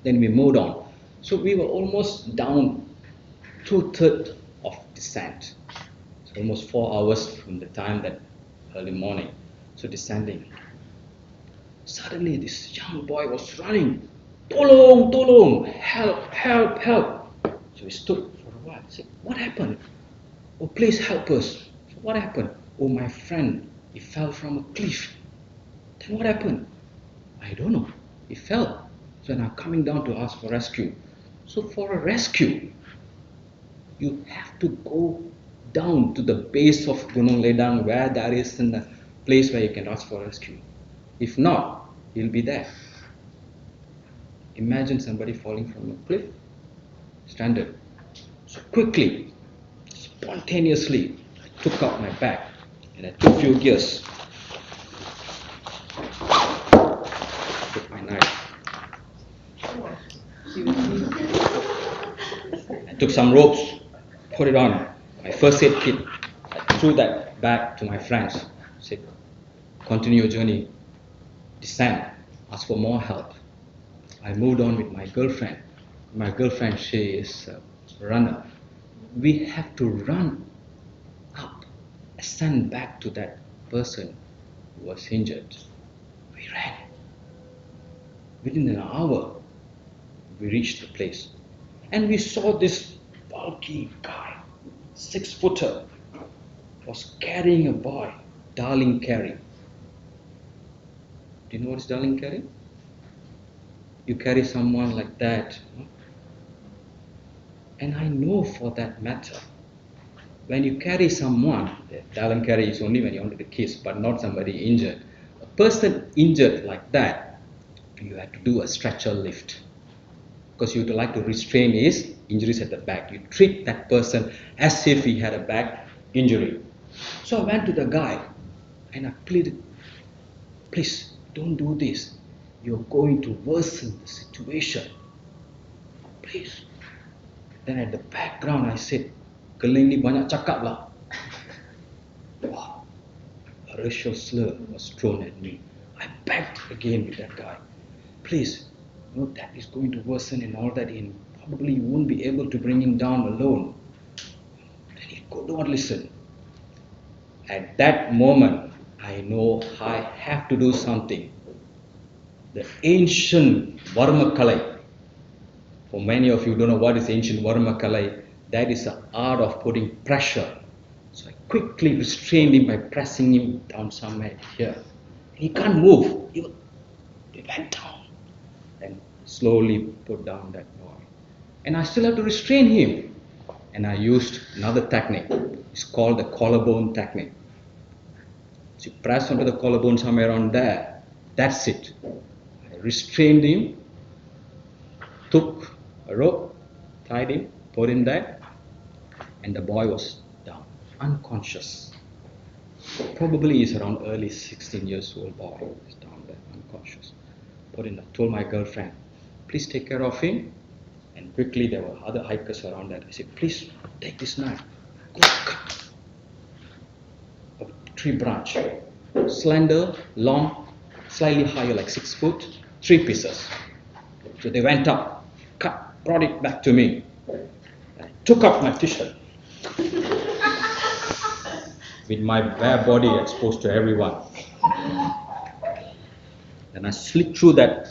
Then we moved on. So we were almost down 2/3 of descent. So almost 4 hours from the time that early morning. So descending. Suddenly this young boy was running. Tolong, tolong, help, help, help. So we stood for a while. Said, what happened? Oh, please help us. So what happened? Oh, my friend, he fell from a cliff. Then what happened? I don't know. He fell. So now coming down to ask for rescue. So for a rescue, you have to go down to the base of Gunung Ledang where there is a place where you can ask for rescue. If not, you'll be there. Imagine somebody falling from a cliff, stranded. So quickly, spontaneously, I took out my bag and I took few gears. Took my knife. I took some ropes, put it on my first aid kit. I threw that back to my friends. Said, continue your journey, descend, ask for more help. I moved on with my girlfriend. My girlfriend, she is a runner. We have to run up, ascend back to that person who was injured. We ran. Within an hour, we reached the place. And we saw this bulky guy, 6-footer, was carrying a boy, darling carry. Do you know what is darling carry? You carry someone like that. And I know for that matter, when you carry someone, darling carry is only when you wanted to kiss, but not somebody injured. A person injured like that, you have to do a stretcher lift. Because you would like to restrain his injuries at the back. You treat that person as if he had a back injury. So I went to the guy and I pleaded, please don't do this. You're going to worsen the situation. Please. Then at the background I said, Keling ni banyak cakap lah. Wow. A racial slur was thrown at me. I begged again with that guy. Please, that is going to worsen and all that, and probably you won't be able to bring him down alone. Then he could not listen. At that moment, I know I have to do something. The ancient Varmakalai. For many of you don't know what is ancient Varmakalai. That is the art of putting pressure. So I quickly restrained him by pressing him down somewhere here. He can't move. He went down. And slowly put down that boy. And I still have to restrain him. And I used another technique. It's called the collarbone technique. So you press onto the collarbone somewhere on there. That's it. I restrained him, took a rope, tied him, put him there, and the boy was down, unconscious. Probably he's around early 16 years old boy. He's down there, unconscious. Put in, I told my girlfriend, please take care of him. And quickly there were other hikers around that. I said, please take this knife, go cut a tree branch, slender, long, slightly higher, like 6 foot, 3 pieces. So they went up, cut, brought it back to me. I took up my t-shirt. with my bare body exposed to everyone. Then I slipped through that,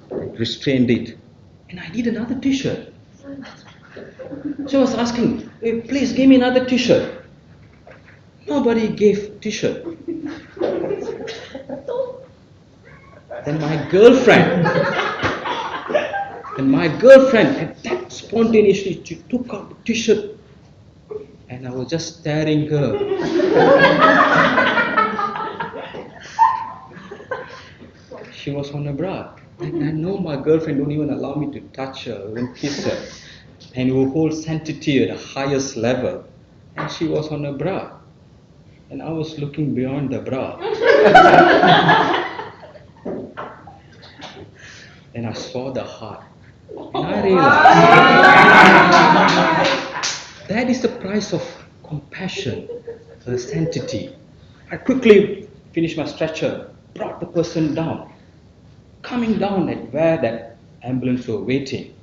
restrained it, and I need another t-shirt. So I was asking, hey, please give me another t-shirt. Nobody gave t-shirt. Then my girlfriend, at that spontaneously, she took out the t-shirt, and I was just staring her. She was on her bra. And I know my girlfriend don't even allow me to touch her, even kiss her. And it will hold sanctity at the highest level. And she was on her bra. And I was looking beyond the bra. And I saw the heart. And I realized that is the price of compassion, the sanctity. I quickly finished my stretcher, brought the person down, coming down at where that ambulance was waiting.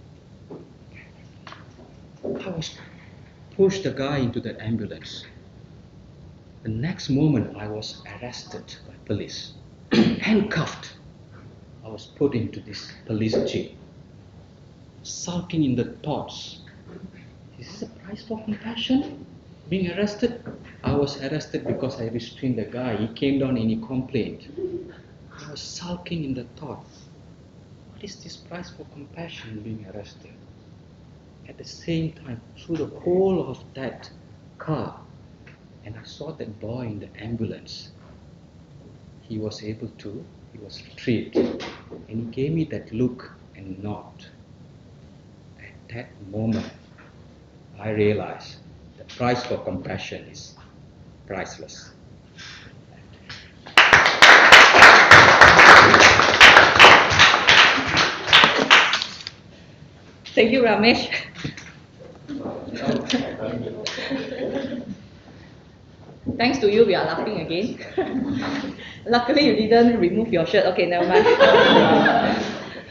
I was pushed the guy into that ambulance. The next moment I was arrested by police, handcuffed. I was put into this police jail, sulking in the thoughts. Is this a price for compassion? Being arrested? I was arrested because I restrained the guy. He came down and he complained. I was sulking in the thought. What is this price for compassion, being arrested? At the same time, through the whole of that car, and I saw that boy in the ambulance. He was retrieved, and he gave me that look and nod. At that moment, I realized the price for compassion is priceless. Thank you, Ramesh. Thanks to you, we are laughing again. Luckily, you didn't remove your shirt. Okay, never mind.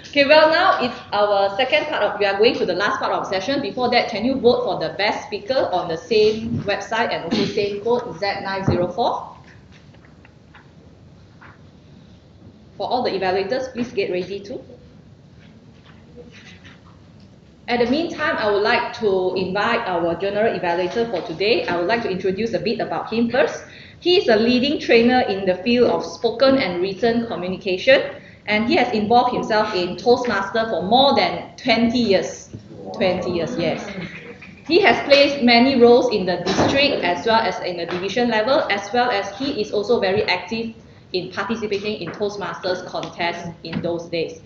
Okay, well, now it's our second part of, we are going to the last part of the session. Before that, can you vote for the best speaker on the same website and also same code, Z904? For all the evaluators, please get ready too. At the meantime, I would like to invite our general evaluator for today. I would like to introduce a bit about him first. He is a leading trainer in the field of spoken and written communication, and he has involved himself in Toastmaster for more than 20 years. 20 years, yes. He has played many roles in the district as well as in the division level, as well as he is also very active in participating in Toastmasters contests in those days.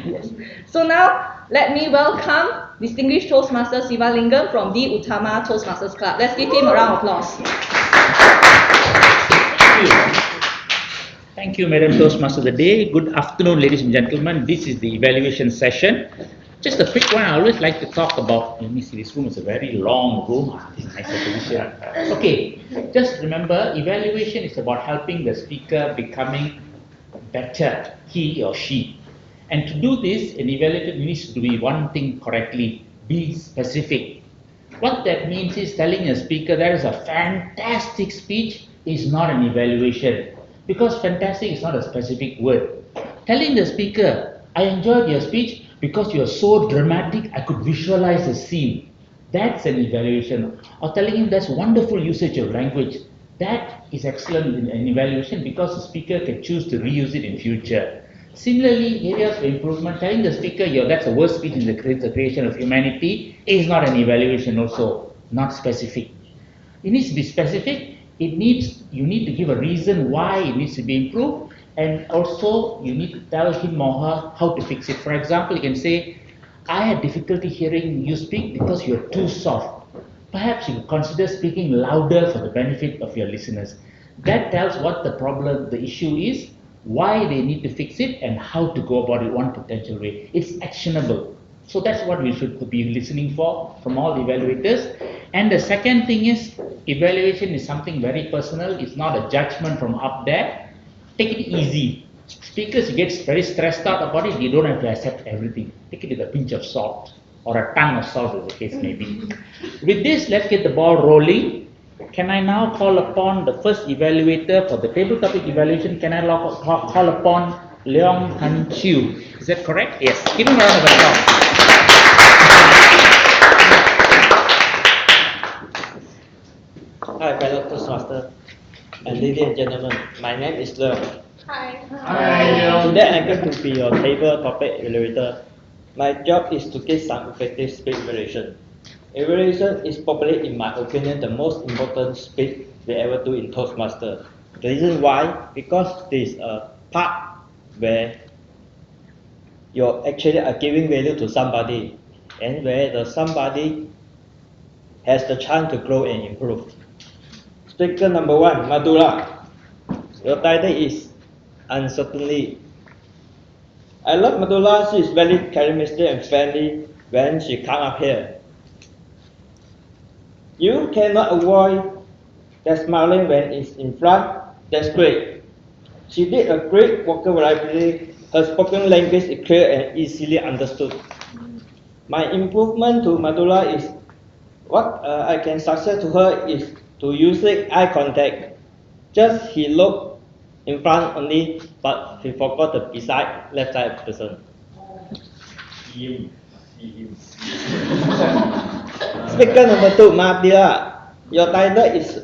Yes. So now, let me welcome distinguished Toastmaster Sivalingam from the Utama Toastmasters Club. Let's give him a round of applause. Thank you, Madam Toastmaster of the Day. Good afternoon, ladies and gentlemen. This is the evaluation session. Just a quick one. I always like to talk about, let me see, this room is a very long room. This is a nicer position. Okay, just remember, evaluation is about helping the speaker becoming better, he or she. And to do this, an evaluator needs to do one thing correctly, be specific. What that means is telling a speaker that is a fantastic speech is not an evaluation, because fantastic is not a specific word. Telling the speaker, I enjoyed your speech because you are so dramatic, I could visualize the scene. That's an evaluation. Or telling him that's wonderful usage of language. That is excellent in an evaluation because the speaker can choose to reuse it in future. Similarly, areas for improvement, telling the speaker, that's a worst speech in the creation of humanity is not an evaluation also, not specific. It needs to be specific. You need to give a reason why it needs to be improved, and also you need to tell him or her how to fix it. For example, you can say, I had difficulty hearing you speak because you're too soft. Perhaps you could consider speaking louder for the benefit of your listeners. That tells what the problem, the issue is, why they need to fix it, and how to go about it one potential way. It's actionable. So that's what we should be listening for from all the evaluators. And the second thing is, evaluation is something very personal. It's not a judgment from up there. Take it easy. Speakers get very stressed out about it. You don't have to accept everything. Take it with a pinch of salt, or a ton of salt as the case may be. With this, let's get the ball rolling. Can I now call upon the first evaluator for the table topic evaluation? Can I call upon Leong Han Chiu? Is that correct? Yes. Give him a round of applause. Hi, fellow Toastmaster and ladies and gentlemen. My name is Leong. Hi. Today I'm going to be your table topic evaluator. My job is to give some effective speech evaluation. Evaluation is probably, in my opinion, the most important speech we ever do in Toastmaster. The reason why, because this is a part where you actually are giving value to somebody, and where the somebody has the chance to grow and improve. Speaker number 1, Madura. Your title is Uncertainly. I love Madura. She is very charismatic and friendly when she comes up here. You cannot avoid that smiling when it's in front. That's great. She did a great vocabulary. Her spoken language is clear and easily understood. My improvement to Madura is what I can suggest to her is to using eye contact. Just he looked in front only, but he forgot the beside left side person. Speaker number 2, Madira. Your title is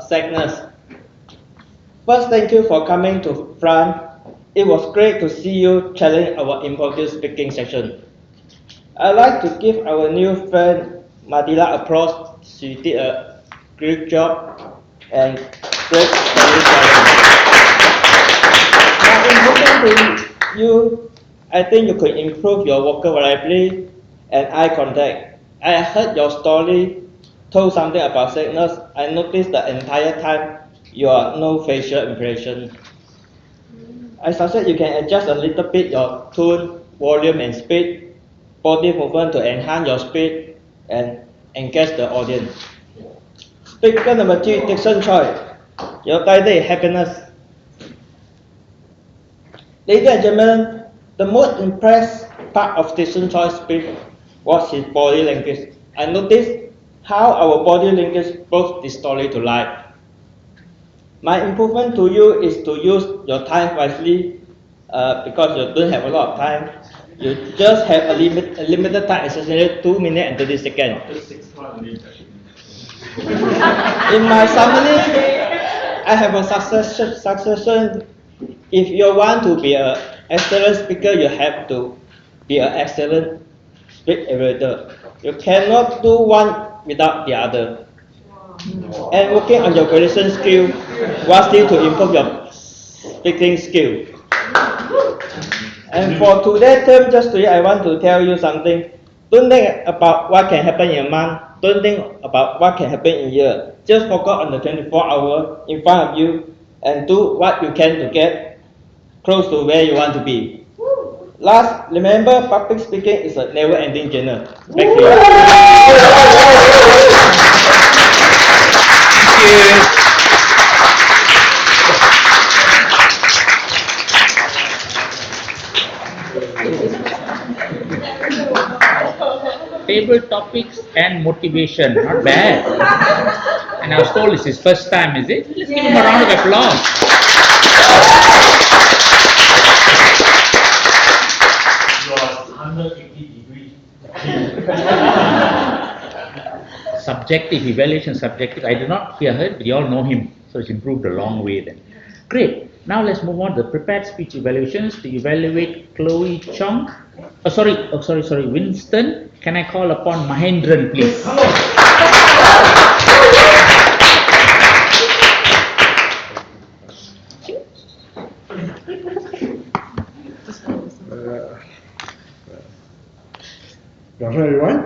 Sadness. First, thank you for coming to front. It was great to see you challenge our impromptu speaking session. I'd like to give our new friend Madila applause. She did a great job and great storytelling. But in looking to you, I think you could improve your vocabulary and eye contact. I heard your story told something about sadness. I noticed the entire time your no facial expression. I suggest you can adjust a little bit your tone, volume and speed, body movement to enhance your speed and engage the audience. Speaker number 3, Dixon Choi. Your title is Happiness. Ladies and gentlemen, the most impressive part of Dixon Choi's speech was his body language. I noticed how our body language brought this story to life. My improvement to you is to use your time wisely because you don't have a lot of time. You just have a limited time, essentially 2 minutes and 30 seconds. In my summary, I have a succession. If you want to be an excellent speaker, you have to be an excellent speech evaluator. You cannot do one without the other. And working on your evaluation skill, one still to improve your speaking skill. And for today's term, just today, I want to tell you something. Don't think about what can happen in a month. Don't think about what can happen in a year. Just focus on the 24 hours in front of you and do what you can to get close to where you want to be. Last, remember, public speaking is a never-ending journey. Thank you. Table topics and motivation, not bad. And I was told it's his first time, is it? Let's give him a round of applause. Subjective, evaluation subjective. I do not hear her, but you all know him. So it's improved a long way then. Great. Now let's move on to the prepared speech evaluations to evaluate Chloe Chong. Sorry, Winston. Can I call upon Mahendran, please? Good afternoon, everyone.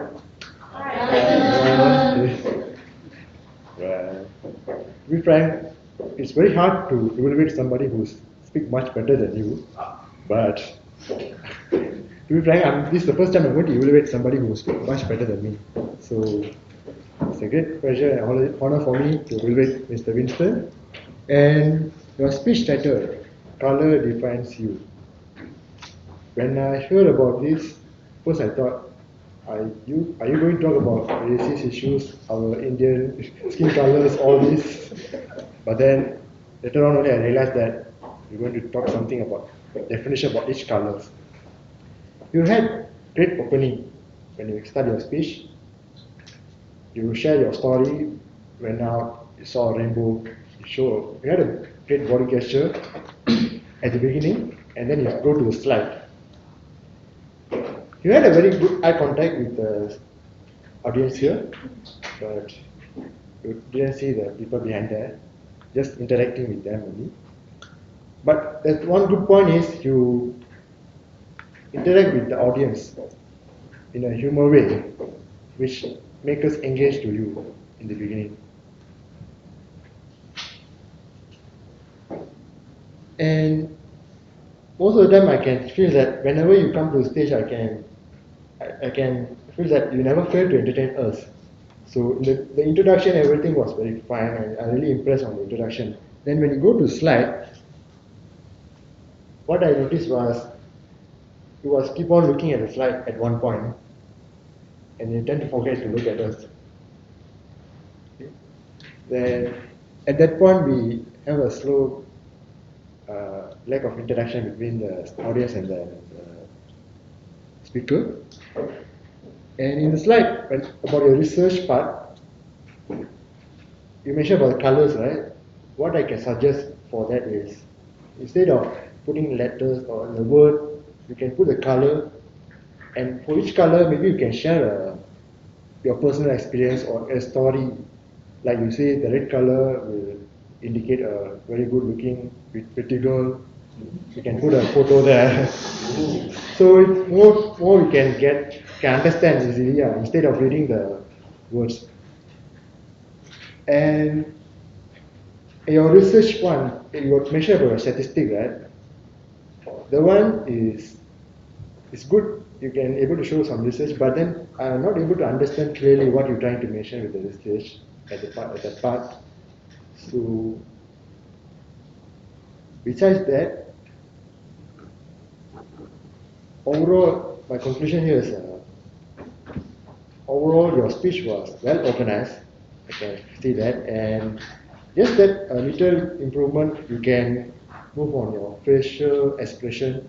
To be frank, it's very hard to evaluate somebody who speaks much better than you. But to be frank, this is the first time I'm going to evaluate somebody who speaks much better than me. So it's a great pleasure and honor for me to evaluate Mr. Winston. And your speech title, Color Defines You. When I heard about this, first I thought, are you going to talk about racist issues, our Indian skin colors, all this? But then later on only I realized that you're going to talk something about definition about each colors. You had great opening when you start your speech. You share your story when out you saw a rainbow. You had a great body gesture at the beginning, and then you go to the slide. You had a very good eye contact with the audience here, but you didn't see the people behind there, just interacting with them only. But that one good point is you interact with the audience in a humor way, which makes us engage to you in the beginning. And most of the time I can feel that whenever you come to the stage, I can feel that you never fail to entertain us. So the introduction, everything was very fine, and I'm really impressed on the introduction. Then when you go to slide, what I noticed was you was keep on looking at the slide at one point, and you tend to forget to look at us. Okay. Then at that point we have a slow lack of interaction between the audience and the speaker. And in the slide, about your research part, you mentioned about the colors, right? What I can suggest for that is, instead of putting letters or the word, you can put the color, and for each color, maybe you can share your personal experience or a story. Like you say, the red color will indicate a very good looking, pretty girl. You can put a photo there. So it's more we can understand easily, instead of reading the words. And your research one, you mentioned about a statistic, right? The one is good. You can able to show some research, but then I'm not able to understand clearly what you're trying to mention with the research at that part. So besides that, overall, my conclusion here is overall your speech was well organized. I can see that, and just that a little improvement, you can move on your facial expression,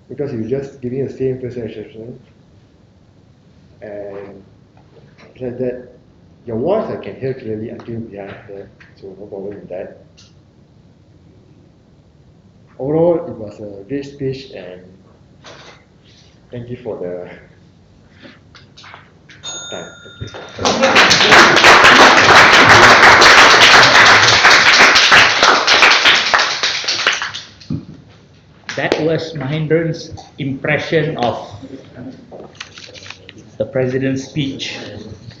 because you're just giving the same facial expression, and like that, your voice I can hear clearly until behind there, so no problem with that. Overall, it was a great speech, and thank you for the time. That was Mahendran's impression of the president's speech.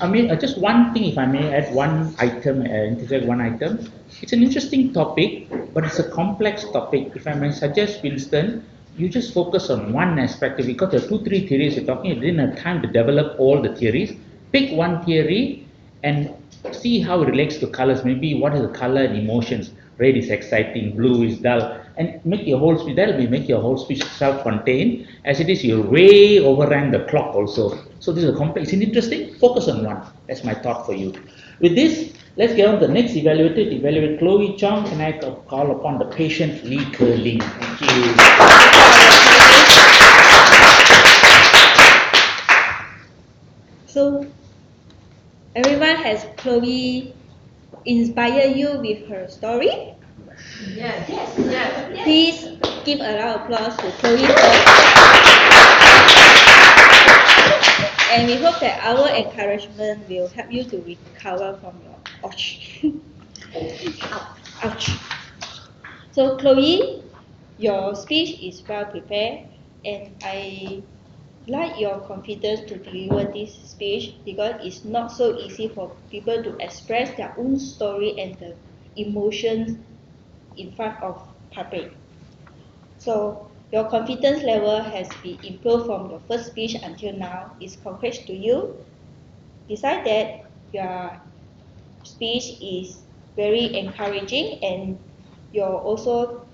I mean, just one thing, if I may add one item, integrate one item. It's an interesting topic, but it's a complex topic. If I may suggest, Winston, you just focus on one aspect. Because there are 2-3 theories you're talking, you didn't have time to develop all the theories. Pick one theory and see how it relates to colors. Maybe what is the color and emotions. Red is exciting, blue is dull, and make your whole speech. That will make your whole speech self-contained. As it is, you way overran the clock also. So this is a complex. It's interesting. Focus on one. That's my thought for you. With this, let's get on to the next evaluator. To evaluate Chloe Chong, can I call upon the patient Lee Kerling? Thank you. So, everyone, has Chloe inspired you with her story? Yes, yes, yes. Please give a loud applause to Chloe. And we hope that our encouragement will help you to recover from your ouch. Ouch. So Chloe, your speech is well prepared, and I like your confidence to deliver this speech, because it's not so easy for people to express their own story and the emotions in front of public. So your confidence level has been improved from your first speech until now. It's congrats to you. Besides that, your speech is very encouraging, and you're also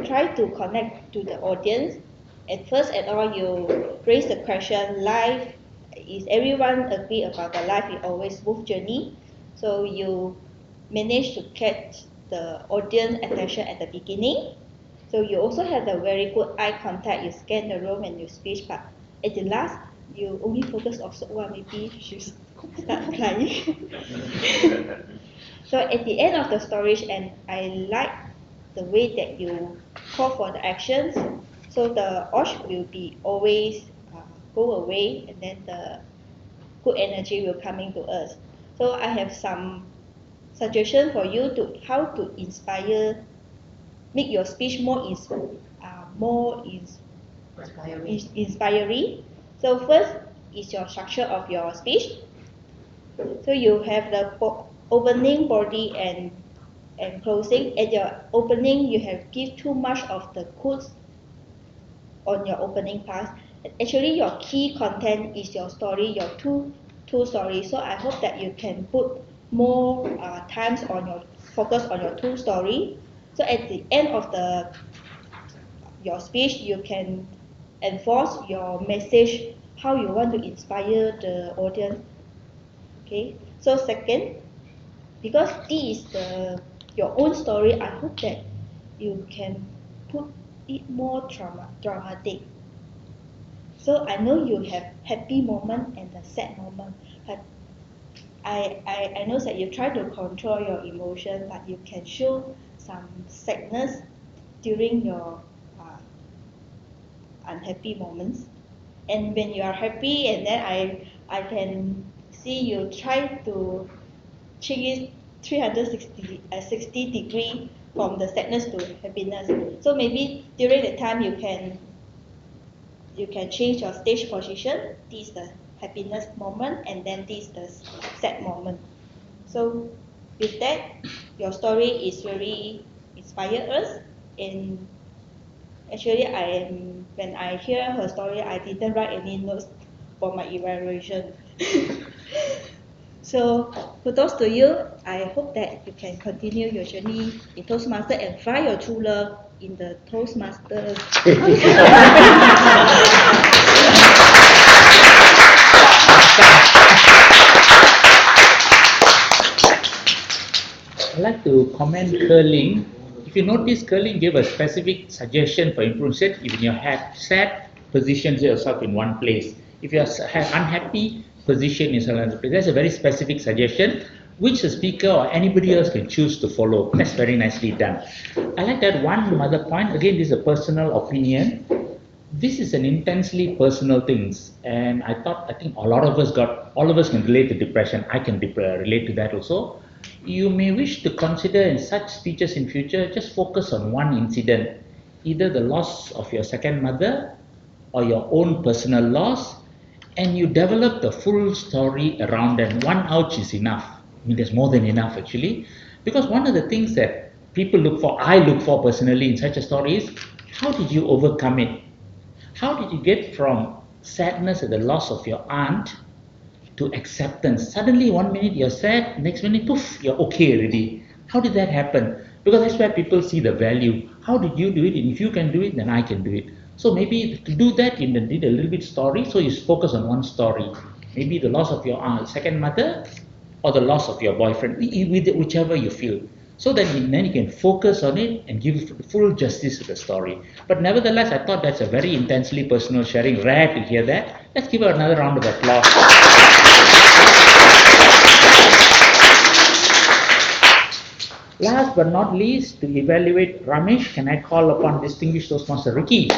try to connect to the audience at first at all you raise the question, life, is everyone agree about the life is always smooth journey? So you manage to catch the audience attention at the beginning. So you also have the very good eye contact, you scan the room and you speak, but at the last, you only focus on well, maybe she start crying. So at the end of the story, and I like the way that you call for the actions, so the urge will be always go away, and then the good energy will coming to us. So I have some suggestion for you to how to make your speech more inspiring. So first is your structure of your speech. So you have the opening body and closing. At your opening, you have give too much of the quotes on your opening part. Actually, your key content is your story, your two stories. So I hope that you can put more times on your focus on your two story. So at the end of your speech, you can enforce your message, how you want to inspire the audience. Okay. So second, because this is your own story, I hope that you can put it more dramatic. So I know you have happy moment and the sad moment, but I know that you try to control your emotion, but you can show some sadness during your unhappy moments. And when you are happy, and then I can see you try to change it 60 degree from the sadness to happiness. So maybe during the time you can change your stage position. This is the happiness moment, and then this is the sad moment. So with that, your story is very inspire us. And actually, when I hear her story, I didn't write any notes for my evaluation. So kudos to you. I hope that you can continue your journey in Toastmaster and find your true love in the Toastmasters. I'd like to comment curling. If you notice, curling gave a specific suggestion for improvement. If you have sad, position yourself in one place. If you are unhappy, position yourself in another place. That's a very specific suggestion, which the speaker or anybody else can choose to follow. That's very nicely done. I like that one other point. Again, this is a personal opinion. This is an intensely personal thing, and I think all of us can relate to depression. I can relate to that also. You may wish to consider in such speeches in future, just focus on one incident, either the loss of your second mother or your own personal loss, and you develop the full story around them. One ouch is enough. I mean, there's more than enough actually, because one of the things that people I look for personally in such a story is, how did you overcome it? How did you get from sadness at the loss of your aunt to acceptance? Suddenly, 1 minute you're sad, next minute, poof, you're okay already. How did that happen? Because that's where people see the value. How did you do it? And if you can do it, then I can do it. So maybe to do that, you need a little bit story. So you focus on one story. Maybe the loss of your second mother, or the loss of your boyfriend, whichever you feel. So then you can focus on it and give full justice to the story. But nevertheless, I thought that's a very intensely personal sharing. Rare to hear that. Let's give her another round of applause. Last but not least, to evaluate Ramesh, can I call upon distinguished Toastmaster Ricky?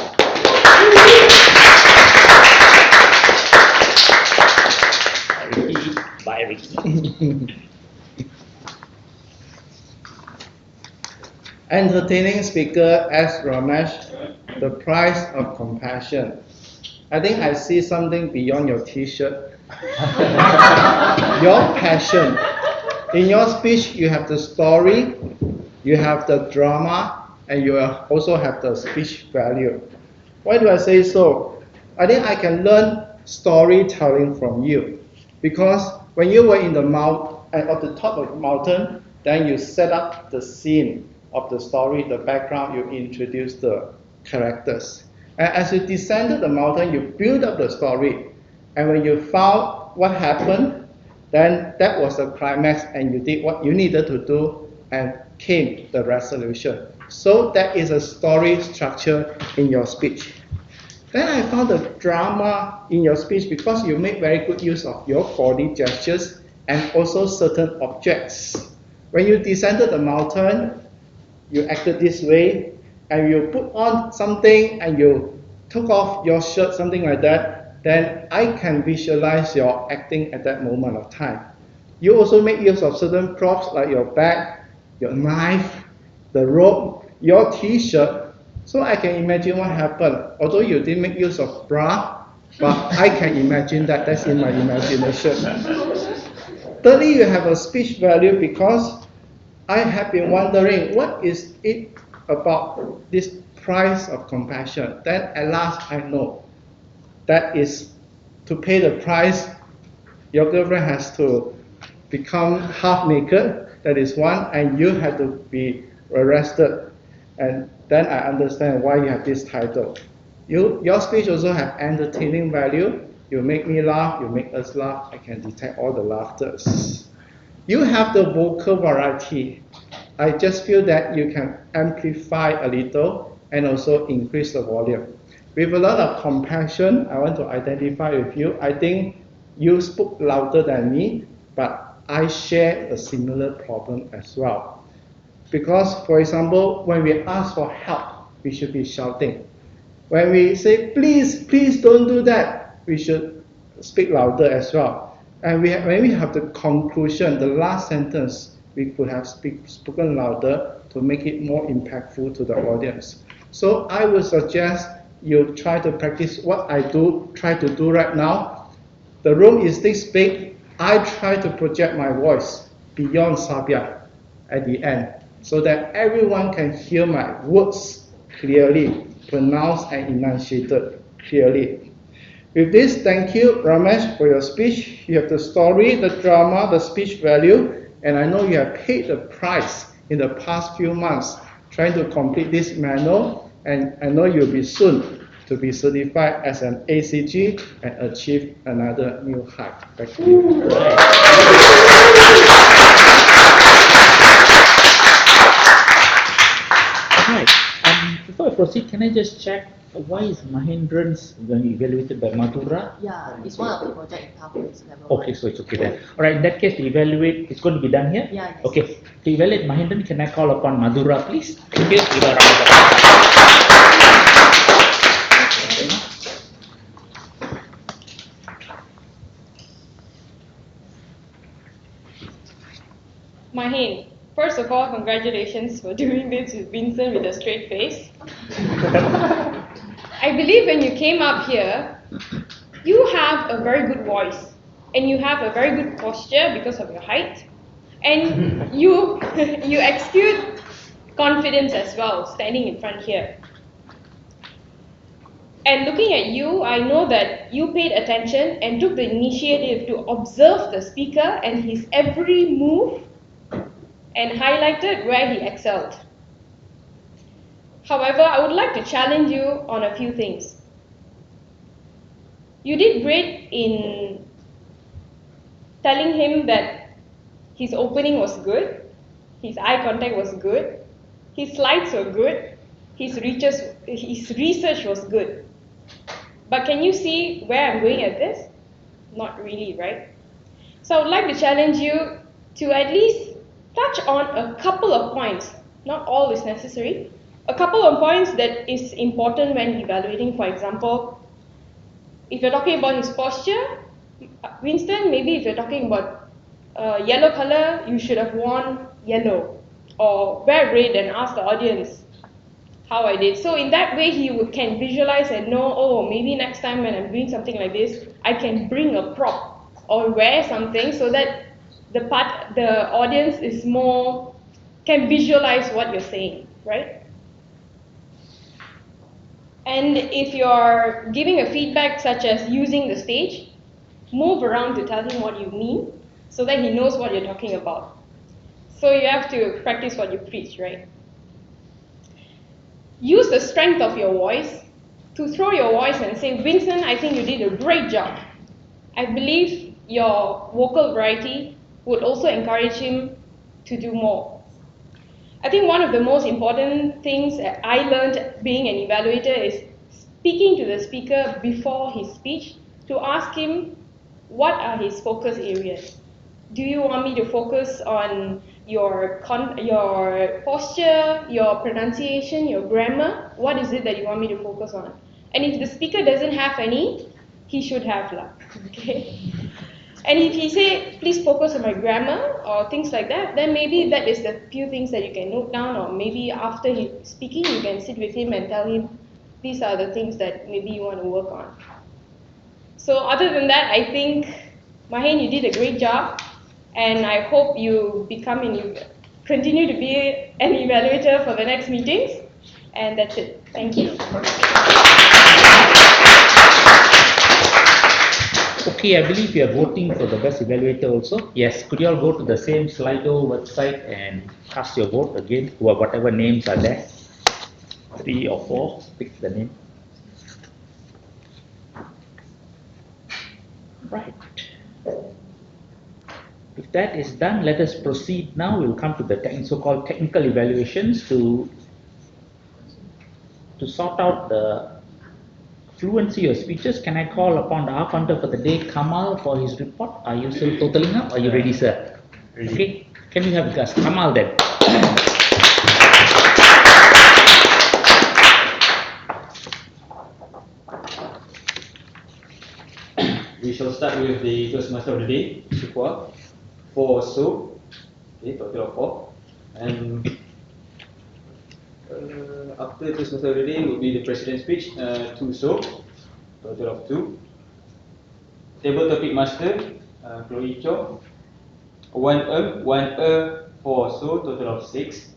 Bye, Ricky. Entertaining speaker S. Ramesh, the price of compassion. I think I see something beyond your t-shirt. Your passion. In your speech, you have the story, you have the drama, and you also have the speech value. Why do I say so? I think I can learn storytelling from you. Because when you were at the top of the mountain, then you set up the scene of the story, the background, you introduce the characters. And as you descended the mountain, you build up the story. And when you found what happened, then that was the climax, and you did what you needed to do, and came the resolution. So that is a story structure in your speech. Then I found the drama in your speech because you make very good use of your body gestures and also certain objects. When you descended the mountain, you acted this way, and you put on something and you took off your shirt, something like that, then I can visualize your acting at that moment of time. You also make use of certain props like your bag, your knife, the rope, your t-shirt, so I can imagine what happened. Although you didn't make use of bra, but I can imagine that. That's in my imagination. Thirdly, you have a speech value because I have been wondering what is it about this price of compassion. Then at last I know that is to pay the price. Your girlfriend has to become half naked, that is one, and you have to be arrested. And then I understand why you have this title. Your speech also have entertaining value. You make me laugh, you make us laugh. I can detect all the laughters. You have the vocal variety. I just feel that you can amplify a little and also increase the volume. With a lot of compassion, I want to identify with you. I think you spoke louder than me, but I share a similar problem as well. Because, for example, when we ask for help, we should be shouting. When we say, please, please don't do that, we should speak louder as well. And when we have the conclusion, the last sentence, we could have spoken louder to make it more impactful to the audience. So I would suggest you try to practice what I try to do right now. The room is this big. I try to project my voice beyond Sabia at the end, so that everyone can hear my words clearly, pronounced and enunciated clearly. With this, thank you, Ramesh, for your speech. You have the story, the drama, the speech value, and I know you have paid the price in the past few months trying to complete this manual, and I know you'll be soon to be certified as an ACG and achieve another new height. Back to you. Right. Before I proceed, can I just check why is Mahendran's going to be evaluated by Madhura? Yeah, it's one of the project in pathways level. Okay, so it's okay then. Alright, in that case, to evaluate, it's going to be done here? Yeah, yes. Okay, to evaluate Mahendran, can I call upon Madhura, please? Thank you. Give a round of applause. Mahin, first of all, congratulations for doing this with Vincent with a straight face. I believe when you came up here, you have a very good voice and you have a very good posture because of your height, and you exude confidence as well, standing in front here. And looking at you, I know that you paid attention and took the initiative to observe the speaker and his every move and highlighted where he excelled. However, I would like to challenge you on a few things. You did great in telling him that his opening was good, his eye contact was good, his slides were good, his research was good. But can you see where I'm going at this? Not really, right? So I would like to challenge you to at least touch on a couple of points. Not all is necessary. A couple of points that is important when evaluating. For example, if you're talking about his posture, Winston, maybe if you're talking about yellow color, you should have worn yellow, or wear red and ask the audience how I did. So in that way, he can visualize and know, oh, maybe next time when I'm doing something like this, I can bring a prop or wear something so that the audience is can visualize what you're saying, right? And if you're giving a feedback such as using the stage, move around to tell him what you mean so that he knows what you're talking about. So you have to practice what you preach, right? Use the strength of your voice to throw your voice and say, Vincent, I think you did a great job. I believe your vocal variety would also encourage him to do more. I think one of the most important things that I learned being an evaluator is speaking to the speaker before his speech to ask him what are his focus areas. Do you want me to focus on your posture, your pronunciation, your grammar? What is it that you want me to focus on? And if the speaker doesn't have any, he should have lah. Okay. And if he say, please focus on my grammar or things like that, then maybe that is the few things that you can note down, or maybe after he speaking, you can sit with him and tell him, these are the things that maybe you want to work on. So other than that, I think, Mahen, you did a great job, and I hope you continue to be an evaluator for the next meetings, and that's it. Thank you. Okay, I believe you are voting for the best evaluator also. Yes, could you all go to the same Slido website and cast your vote again, whatever names are there? 3 or 4, pick the name. Right. If that is done, let us proceed now. We'll come to the so-called technical evaluations to sort out the fluency of speeches. Can I call upon the R-counter for the day, Kamal, for his report? Are you still totaling up? Are you ready, sir? Ready. Okay. Can we have Kamal then? We shall start with the Toastmaster of the day, Sukwa, 4 so, okay, total of 4. And after Toastmaster of the day will be the President's speech, 2 so, total of 2. Table Topic Master, Chloe Cho, 1 1 4 so, total of 6.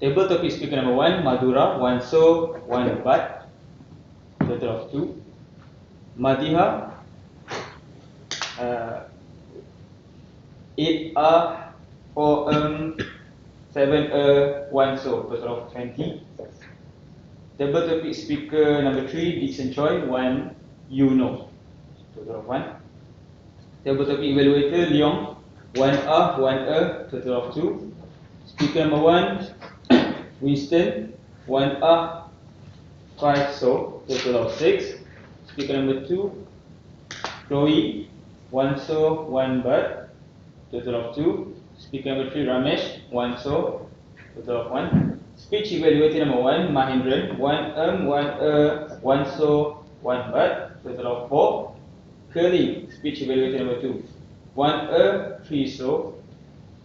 Table Topic Speaker number 1, Madura, 1 so, 1 but, total of 2. Madiha, 8 4 7 1 so, total of 20. Table Topic Speaker number 3, Dixon Choi, 1 you know, total of 1. Table Topic Evaluator Leong, 1 1 total of 2. Speaker number 1, Winston, 1 5 so, total of 6. Speaker number 2, Chloe, 1 so, 1 but, total of 2. Speaker number 3, Ramesh, 1 so, total of 1. Speech evaluator number 1, Mahindran, 1 so, 1 but, total of 4. Curly, speech evaluator number 2, 1 3 so,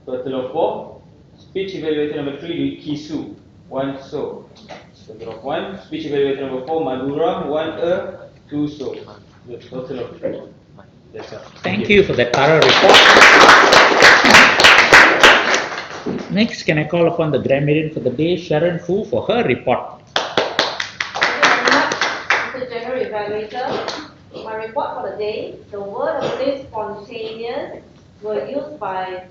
total of 4. Speech evaluator number 3, Kisu, 1 so, total of 1. Speech evaluator number 4, Madura, 1 2 so, total of 3. That's all. Thank you for that thorough report. Next, can I call upon the grammarian for the day, Sharon Fu, for her report? Mr. General Evaluator, my report for the day, the word of the day spontaneous were used by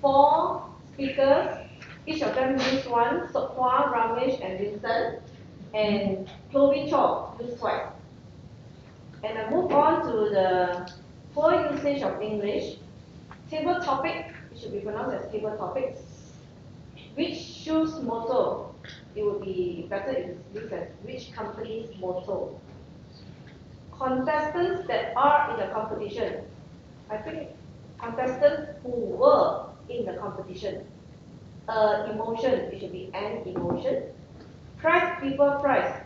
4 speakers. Each of them used 1, Sokwa, Ramesh and Vincent, and Chloe Cho used twice. And I move on to the poor usage of English. Table topic, it should be pronounced as table topics. Which shoes motto? It would be better if it's used as which company's motto. Contestants that are in the competition. I think contestants who were in the competition. Emotion, it should be an emotion. Price people price,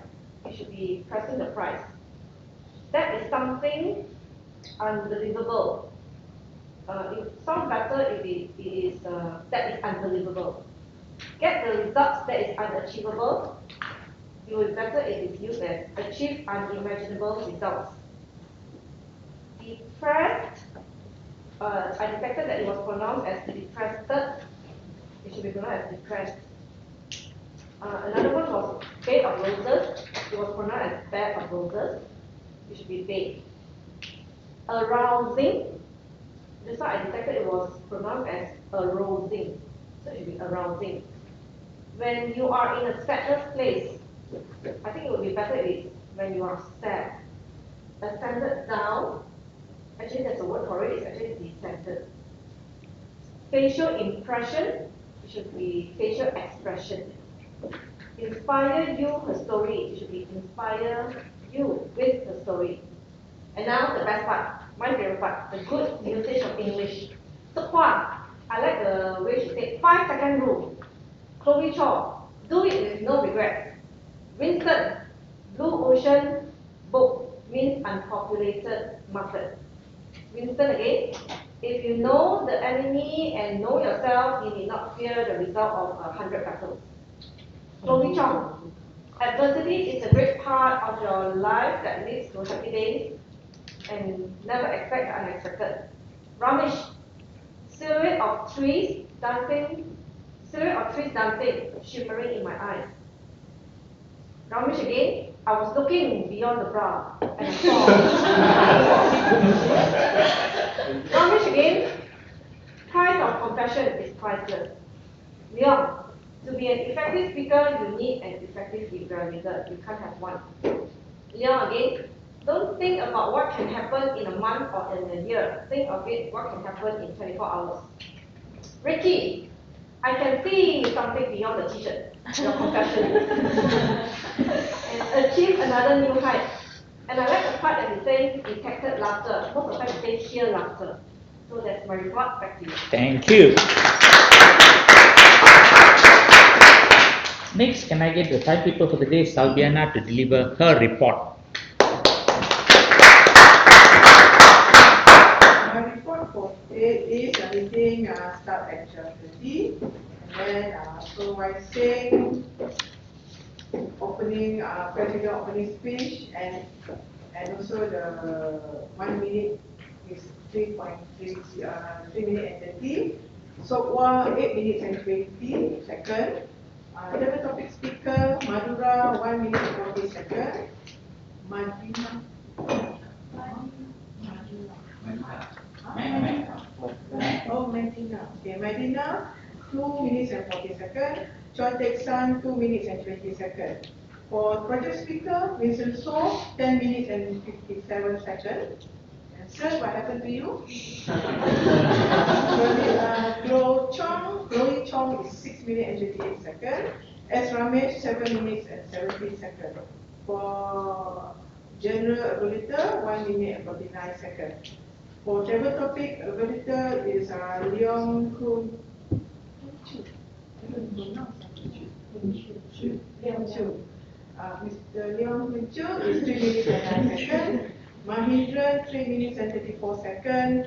it should be pressing the price. That is something unbelievable. It sounds better if it is that is unbelievable. Get the results that is unachievable. It would be better if it's used as achieve unimaginable results. Depressed, I detected that it was pronounced as depressed. It should be pronounced as depressed. Another one was bed of roses. It was pronounced as bed of roses. It should be bed. Arousing. This one I detected it was pronounced as arousing. So it should be arousing. When you are in a sadness place, I think it would be better if when you are sat, ascended down, actually there's a word for it, it's actually descended. Facial impression, it should be facial expression. Inspire you her story, it should be inspire you with the story. And now the best part, my favorite part, the good usage of English. So Hua, I like the way she said 5-second rule. Chloe Chaw, do it with no regret. Winston, blue ocean book means unpopulated market. Winston again, if you know the enemy and know yourself, you need not fear the result of 100 battles. Chloe Chong, adversity is a great part of your life that leads to happy days and never expect the unexpected. Ramesh, silhouette of trees dancing, shimmering in my eyes. Ramesh again, I was looking beyond the brow and I saw. Ramesh again, price of compassion is priceless. Leon, to be an effective speaker, you need an effective evaluator. You can't have one. Leon again, don't think about what can happen in a month or in a year. Think of it, what can happen in 24 hours. Ricky, I can see something beyond the t-shirt, your compassion. And achieve another new height. And I like the part that he says detected laughter. Most of the time he says sheer laughter. So that's my report. Back to you. Thank you. Next, can I get the timekeeper for the day, Salviana, to deliver her report? My report for today is everything start at 12:30, and then supervising, opening, president opening speech, and also the 1 minute is 3 minutes and 30. So 8 minutes and 20 seconds. Table topic speaker, Madura, 1 minute and 40 seconds. Madina. Oh, Medina. Okay, Medina, 2 minutes and 40 seconds. Choi Teck San, 2 minutes and 20 seconds. For project speaker, Vincent So, 10 minutes and 57 seconds. And sir, what happened to you? Chloe Chong is 6 minutes and 28 seconds. S. Ramesh, 7 minutes and 17 seconds. For general evaluator, 1 minute and 49 seconds. For table topic, evaluator is Leong Kun Chu. Mr. Leong Kun Chu is 3 minutes and 9 seconds. Mahindra, 3 minutes and 34 seconds.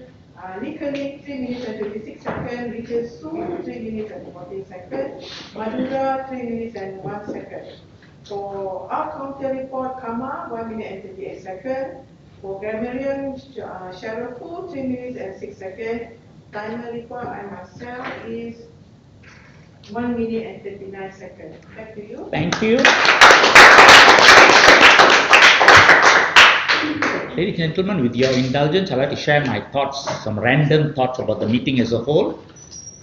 Lee 3 minutes and 26 seconds. Richard Su, 3 minutes and 14 seconds. Madura, 3 minutes and 1 second. For our counter report, Kama, 1 minute and 38 seconds. For grammarian, Cheryl Fu, 3 minutes and 6 seconds. Timer report, I myself, is 1 minute and 39 seconds. Back to you. Thank you. Ladies and gentlemen, with your indulgence, I'd like to share my thoughts, some random thoughts about the meeting as a whole.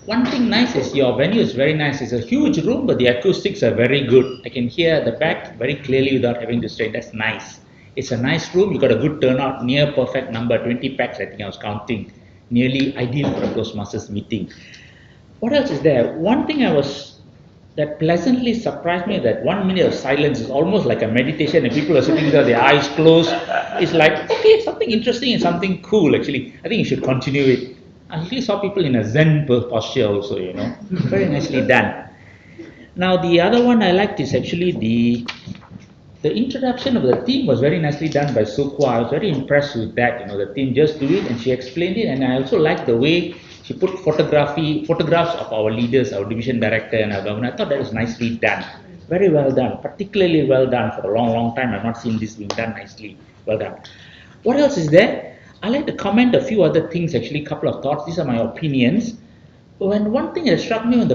One thing nice is your venue is very nice. It's a huge room, but the acoustics are very good. I can hear the back very clearly without having to say. That's nice. It's a nice room. You got a good turnout, near perfect number, 20 packs. I think I was counting. Nearly ideal for a Toastmasters meeting. What else is there? One thing that pleasantly surprised me, that 1 minute of silence is almost like a meditation, and people are sitting there, their eyes closed. It's like, okay, something interesting and something cool. Actually, I think you should continue it. I actually saw people in a Zen posture also, very nicely done. Now, the other one I liked is actually the introduction of the theme was very nicely done by Sukwa. I was very impressed with that. The theme, just do it, and she explained it, and I also liked the way she put photographs of our leaders, our division director and our governor. I thought that was nicely done. Very well done, particularly well done. For a long, long time, I've not seen this being done nicely. Well done. What else is there? I like to comment a few other things, actually, a couple of thoughts. These are my opinions. One thing that struck me when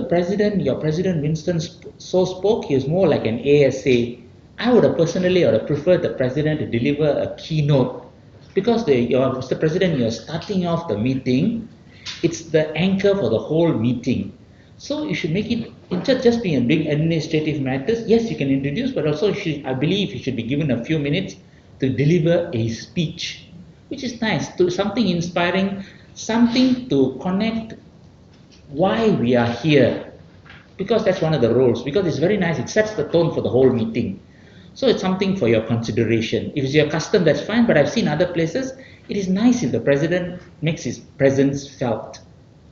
your President Winston So spoke, he was more like an ASA. I would have preferred the President to deliver a keynote, because Mr. President, you're starting off the meeting. It's the anchor for the whole meeting. So you should make it instead of just being doing administrative matters, yes, you can introduce, but also I believe you should be given a few minutes to deliver a speech, which is nice, to something inspiring, something to connect why we are here, because that's one of the roles, because it's very nice, it sets the tone for the whole meeting. So it's something for your consideration. If it's your custom, that's fine, but I've seen other places, it is nice if the president makes his presence felt.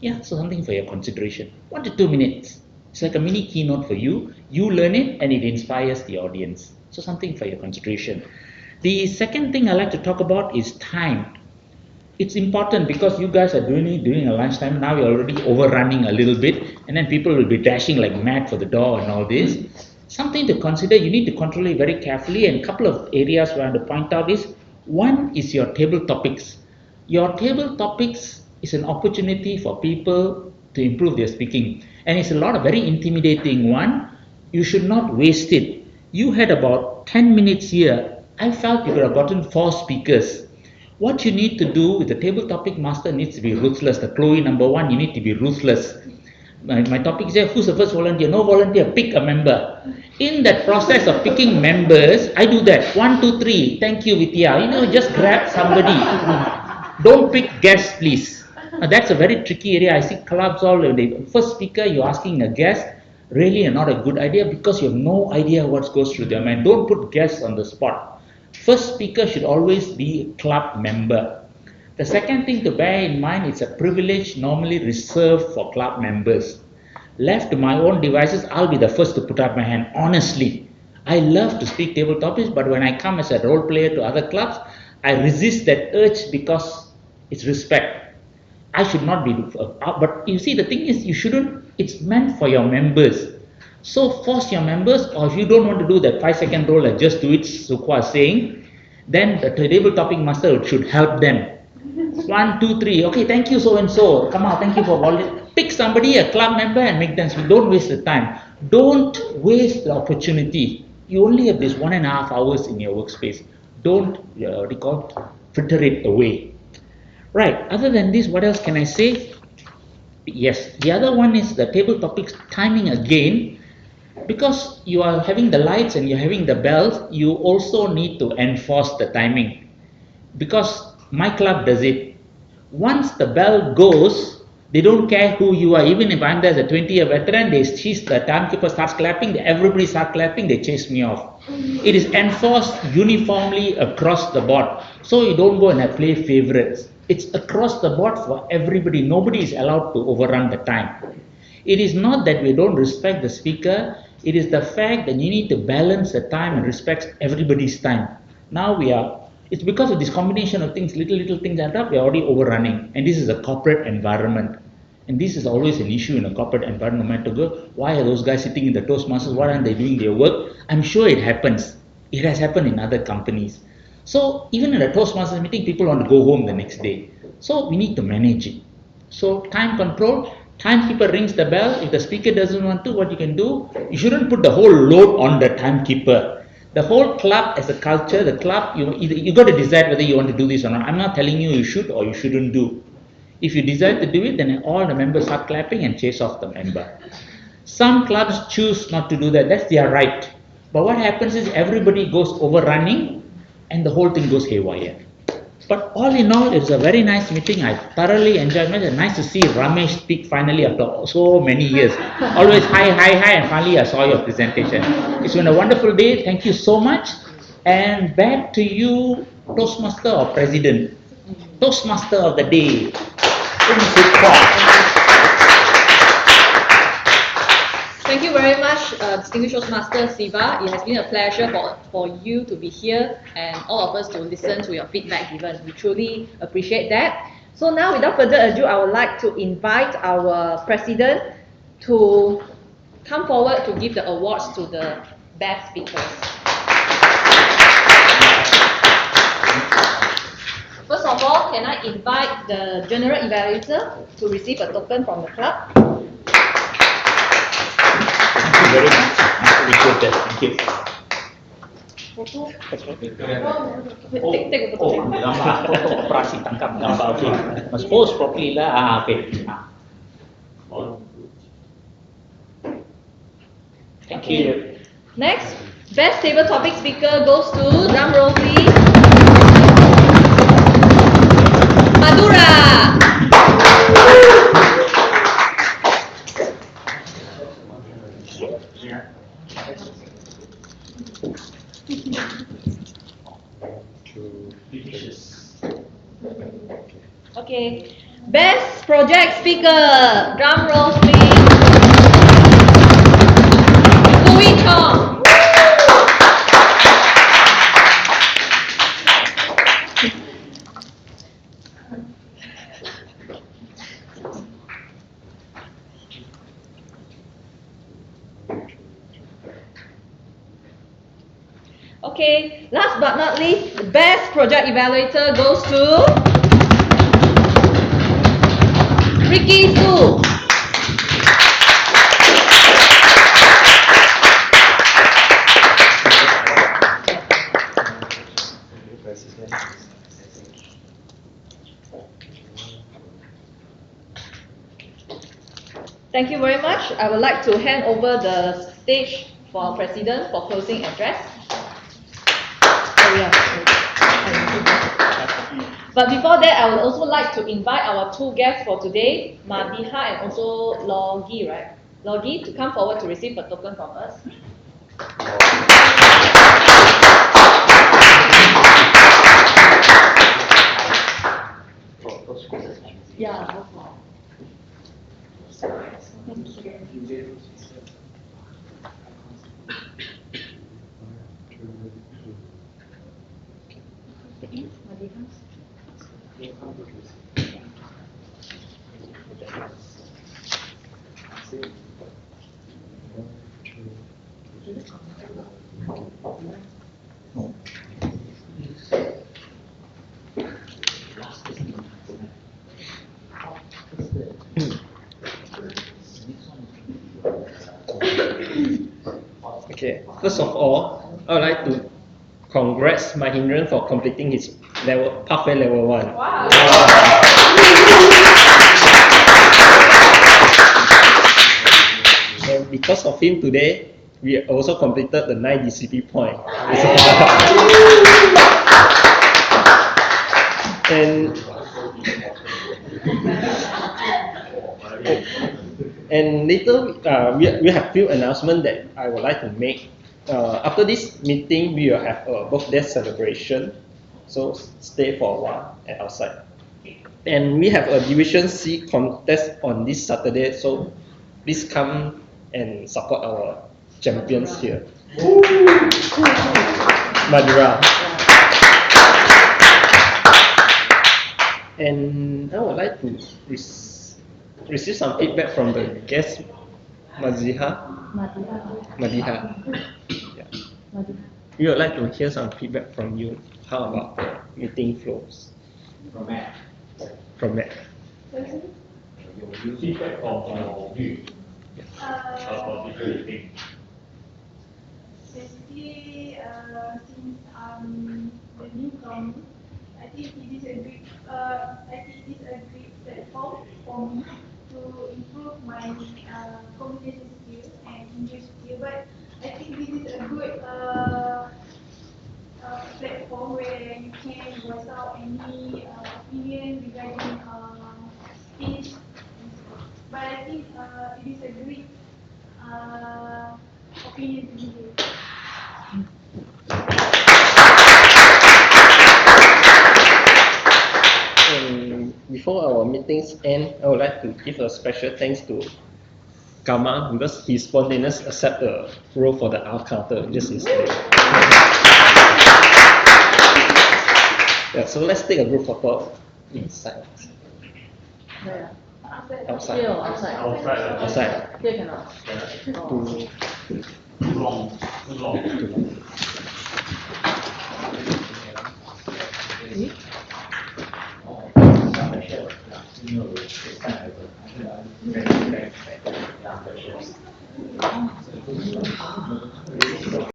Yeah, so something for your consideration. 1 to 2 minutes. It's like a mini keynote for you. You learn it and it inspires the audience. So something for your consideration. The second thing I like to talk about is time. It's important because you guys are doing it during a lunchtime. Now you're already overrunning a little bit, and then people will be dashing like mad for the door and all this. Something to consider, you need to control it very carefully, and a couple of areas where I want to point out is, one is your table topics. Your table topics is an opportunity for people to improve their speaking, and it's a lot of very intimidating one. You should not waste it. You had about 10 minutes here. I felt you could have gotten 4 speakers. What you need to do with the table topic master needs to be ruthless. The Chloe number 1, you need to be ruthless. My topic is here, who's the first volunteer? No volunteer, pick a member. In that process of picking members, I do that. 1, 2, 3, thank you Vidya. Just grab somebody. Don't pick guests, please. That's a very tricky area. I see clubs all, the first speaker, you're asking a guest, really not a good idea because you have no idea what goes through their mind. Don't put guests on the spot. First speaker should always be a club member. The second thing to bear in mind, it's a privilege normally reserved for club members. Left to my own devices, I'll be the first to put up my hand. Honestly, I love to speak table topics, but when I come as a role player to other clubs, I resist that urge because it's respect. I should not be, but you see, the thing is, you shouldn't, it's meant for your members. So force your members, or if you don't want to do that 5-second role and just do it, Sukwa is saying, then the table topic master should help them. 1, 2, 3, okay, thank you so and so, come on, thank you for volunteering. Pick somebody, a club member, and make them speak. Don't waste the time. Don't waste the opportunity. You only have this 1.5 hours in your workspace. Don't, fritter it away. Right, other than this, what else can I say? Yes, the other one is the table topics timing again. Because you are having the lights and you're having the bells, you also need to enforce the timing. Because my club does it. Once the bell goes, they don't care who you are. Even if I'm there as a 20-year veteran, the timekeeper starts clapping, everybody starts clapping, they chase me off. It is enforced uniformly across the board. So you don't go and play favorites. It's across the board for everybody. Nobody is allowed to overrun the time. It is not that we don't respect the speaker, it is the fact that you need to balance the time and respect everybody's time. Now it's because of this combination of things, little things add up, we are already overrunning. And this is a corporate environment. And this is always an issue in a corporate environment, no matter what. Why are those guys sitting in the Toastmasters? Why aren't they doing their work? I'm sure it happens. It has happened in other companies. So even in a Toastmasters meeting, people want to go home the next day. So we need to manage it. So time control. Timekeeper rings the bell. If the speaker doesn't want to, what you can do, you shouldn't put the whole load on the timekeeper. The whole club as a culture, the club, you got to decide whether you want to do this or not. I'm not telling you you should or you shouldn't do. If you decide to do it, then all the members start clapping and chase off the member. Some clubs choose not to do that. That's their right. But what happens is everybody goes overrunning and the whole thing goes haywire. But all in all, it's a very nice meeting. I thoroughly enjoyed it. It's nice to see Ramesh speak finally after so many years. Always hi, and finally I saw your presentation. It's been a wonderful day. Thank you so much. And back to you, Toastmaster or President. Toastmaster of the day. Thank you very much, Distinguished Toastmaster Siva. It has been a pleasure for you to be here and all of us to listen to your feedback given. We truly appreciate that. So now, without further ado, I would like to invite our President to come forward to give the awards to the best speakers. First of all, can I invite the General Evaluator to receive a token from the club? Very much. Thank you. Gambar operasi tangkap gambar. Okay. Must pose properly lah. Okay. Thank Okay. you. Next, best table topic speaker goes to, drum roll please, Madura. Okay, best project speaker, drum roll please, Louis Chong. Okay, last but not least, the best project evaluator goes to Ricky Su. Thank you very much. I would like to hand over the stage for our president for closing address. But before that, I would also like to invite our two guests for today, Madiha and also Logi, right? Logi, to come forward to receive a token from us. Yeah, go for it. Thank you. Okay, first of all, I would like to congrats Mahindran for completing his pathway level 1. Wow. And because of him today, we also completed the 9 DCP point. And later, we have few announcements that I would like to make. After this meeting, we will have a birthday celebration, so stay for a while at outside. And we have a Division C contest on this Saturday, so please come and support our champions here. Madura. And I would like to receive some feedback from the guest, Madiha. Yeah. We would like to hear some feedback from you. How about the meeting flows? From Matt. Your feedback from you about the meeting. Basically, since I'm the newcomer, I think it is a great platform for me to improve my communication skills and English skills. But I think this is a good platform where you can voice out any opinion regarding speech. But I think it is a great opinion to be here. Before our meetings end, I would like to give a special thanks to Kama because he spontaneously accepted the role for the R counter just yesterday. Yeah, so let's take a group photo inside. Outside. Here or outside? Outside. Here cannot. Too long.